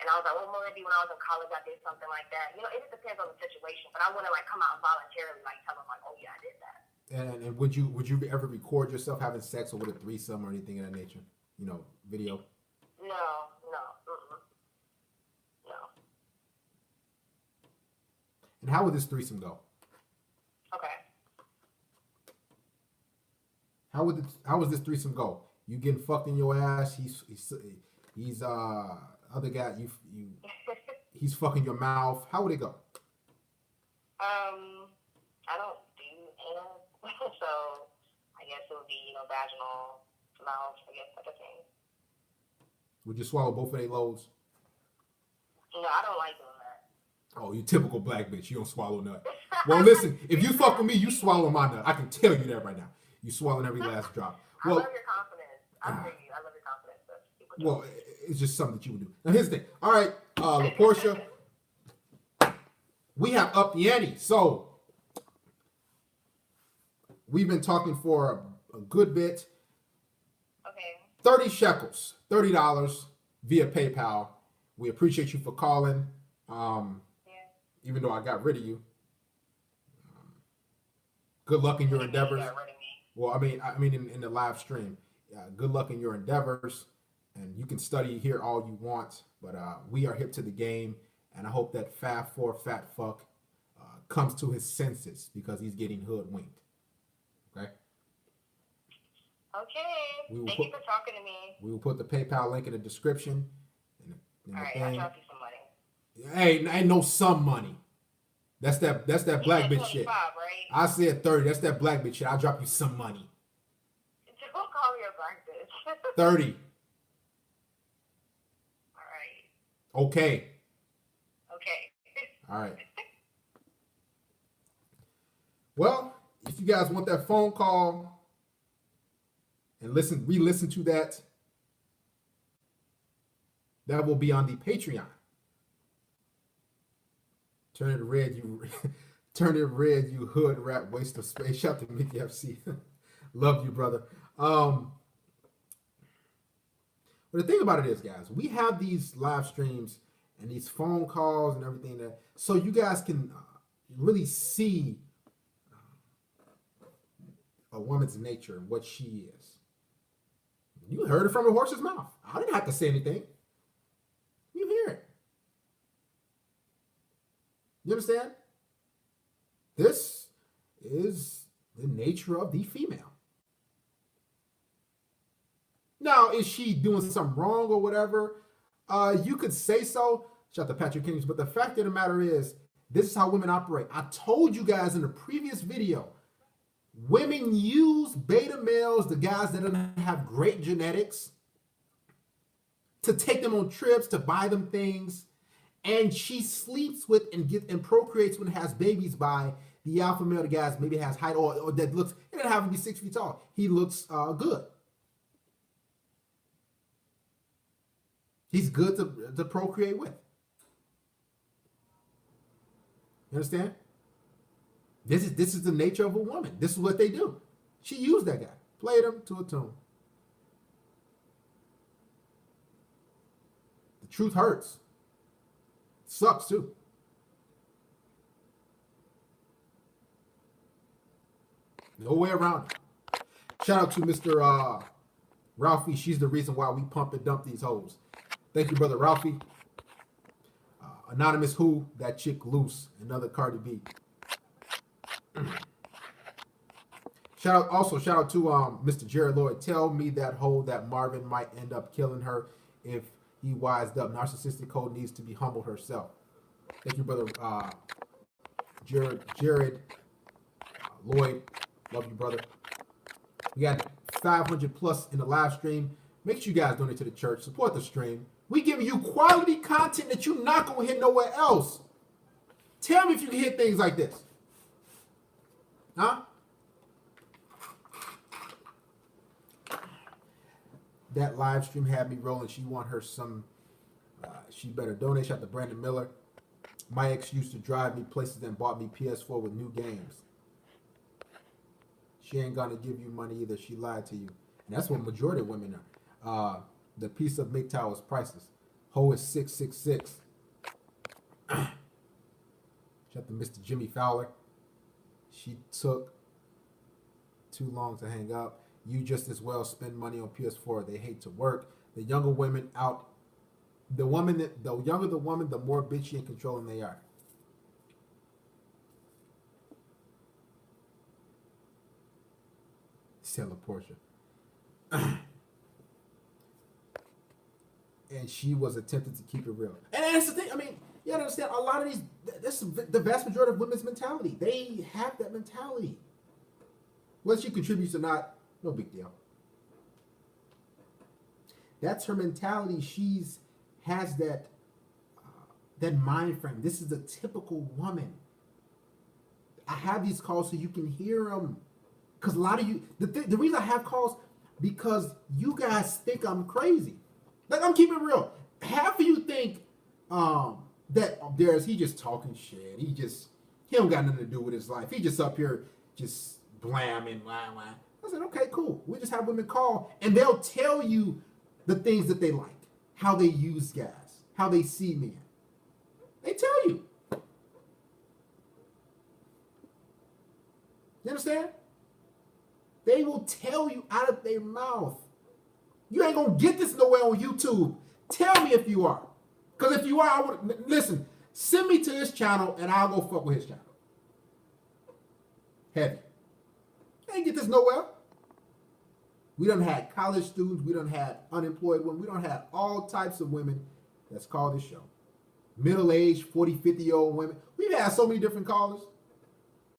and I was like, well maybe when I was in college I did something like that. You know, it just depends on the situation, but I wouldn't like come out and voluntarily like tell him like, oh yeah I did that. And would you ever record yourself having sex or with a threesome or anything of that nature? You know, video. No. And how would this threesome go? Okay. How would this threesome go? You getting fucked in your ass? He's other guy. He's fucking your mouth. How would it go? I don't do anal, so I guess it would be vaginal, mouth. I guess type of thing. Would you swallow both of their loads? No, I don't like doing that. Oh, you typical black bitch. You don't swallow nut. Well, listen, if you fuck with me, you swallow my nut. I can tell you that right now. You swallowing every last drop. Well, I love your confidence. I love your confidence. Well, it's just something that you would do. Now, here's the thing. All right, LaPortia, we have upped the ante. So, we've been talking for a good bit. Okay. 30 shekels, $30 via PayPal. We appreciate you for calling. Even though I got rid of you. Good luck in your endeavors. You got rid of me. Well, I mean in the live stream. Good luck in your endeavors, and you can study here all you want. But we are hip to the game, and I hope that fat fuck comes to his senses because he's getting hoodwinked. Okay. Okay. Thank you for talking to me. We will put the PayPal link in the description. All right, I'll drop you some money. Hey, ain't no some money. That's that black bitch shit. Right? I said 30. That's that black bitch shit. I'll drop you some money. Don't call me a black bitch. 30. All right. Okay. Okay. All right. Well, if you guys want that phone call and re-listen to that, that will be on the Patreon. Turn it red, you hood rat waste of space. Shout out to Mickey FC. Love you, brother. But the thing about it is, guys, we have these live streams and these phone calls and everything so you guys can really see a woman's nature and what she is. You heard it from a horse's mouth. I didn't have to say anything. You hear it. You understand? This is the nature of the female. Now, is she doing something wrong or whatever? You could say so. Shout out to Patrick Kings. But the fact of the matter is, this is how women operate. I told you guys in the previous video, women use beta males, the guys that don't have great genetics, to take them on trips, to buy them things. And she sleeps with and procreates when it has babies by the alpha male. The guys maybe has height or that looks, it doesn't have to be 6 feet tall. He looks good. He's good to procreate with. You understand? This is the nature of a woman. This is what they do. She used that guy, played him to a tune. The truth hurts. Sucks too. No way around it. Shout out to Mr. Ralphie. She's the reason why we pump and dump these hoes. Thank you, brother Ralphie. Anonymous Who, that chick loose. Another Cardi B. Shout out to Mr. Jared Lloyd. Tell me that hoe that Marvin might end up killing her if He wised up. Narcissistic code needs to be humbled herself. Thank you, brother. Jared Lloyd. Love you, brother. We got 500 plus in the live stream. Make sure you guys donate to the church. Support the stream. We giving you quality content that you're not going to hit nowhere else. Tell me if you can hit things like this. Huh? That live stream had me rolling. She want her some. She better donate. Shout out to Brandon Miller. My ex used to drive me places and bought me PS4 with new games. She ain't gonna give you money either. She lied to you. And that's what majority of women are. The piece of MGTOW is priceless. Ho is 666. Shout out to Mr. Jimmy Fowler. She took too long to hang up. You just as well spend money on PS4. They hate to work. The younger women out. The younger the woman, the more bitchy and controlling they are. Stella Portia. And she was attempting to keep it real. And that's the thing. I mean, you gotta understand, a lot of these, that's the vast majority of women's mentality. They have that mentality. Whether she contributes or not, no big deal. That's her mentality. She's has that mind frame. This is a typical woman. I have these calls so you can hear them. Because a lot of you, the reason I have calls, because you guys think I'm crazy. Like, I'm keeping it real. Half of you think that he just talking shit. He don't got nothing to do with his life. He just up here just blamming, wah. I said, okay, cool. We just have women call, and they'll tell you the things that they like, how they use guys, how they see men. They tell you. You understand? They will tell you out of their mouth. You ain't gonna get this nowhere on YouTube. Tell me if you are. Because if you are, I would listen, send me to his channel and I'll go fuck with his channel. Heavy. You ain't get this nowhere. We done had college students, we done had unemployed women, we done had all types of women that's called this show. Middle-aged, 40, 50-year-old women. We've had so many different callers.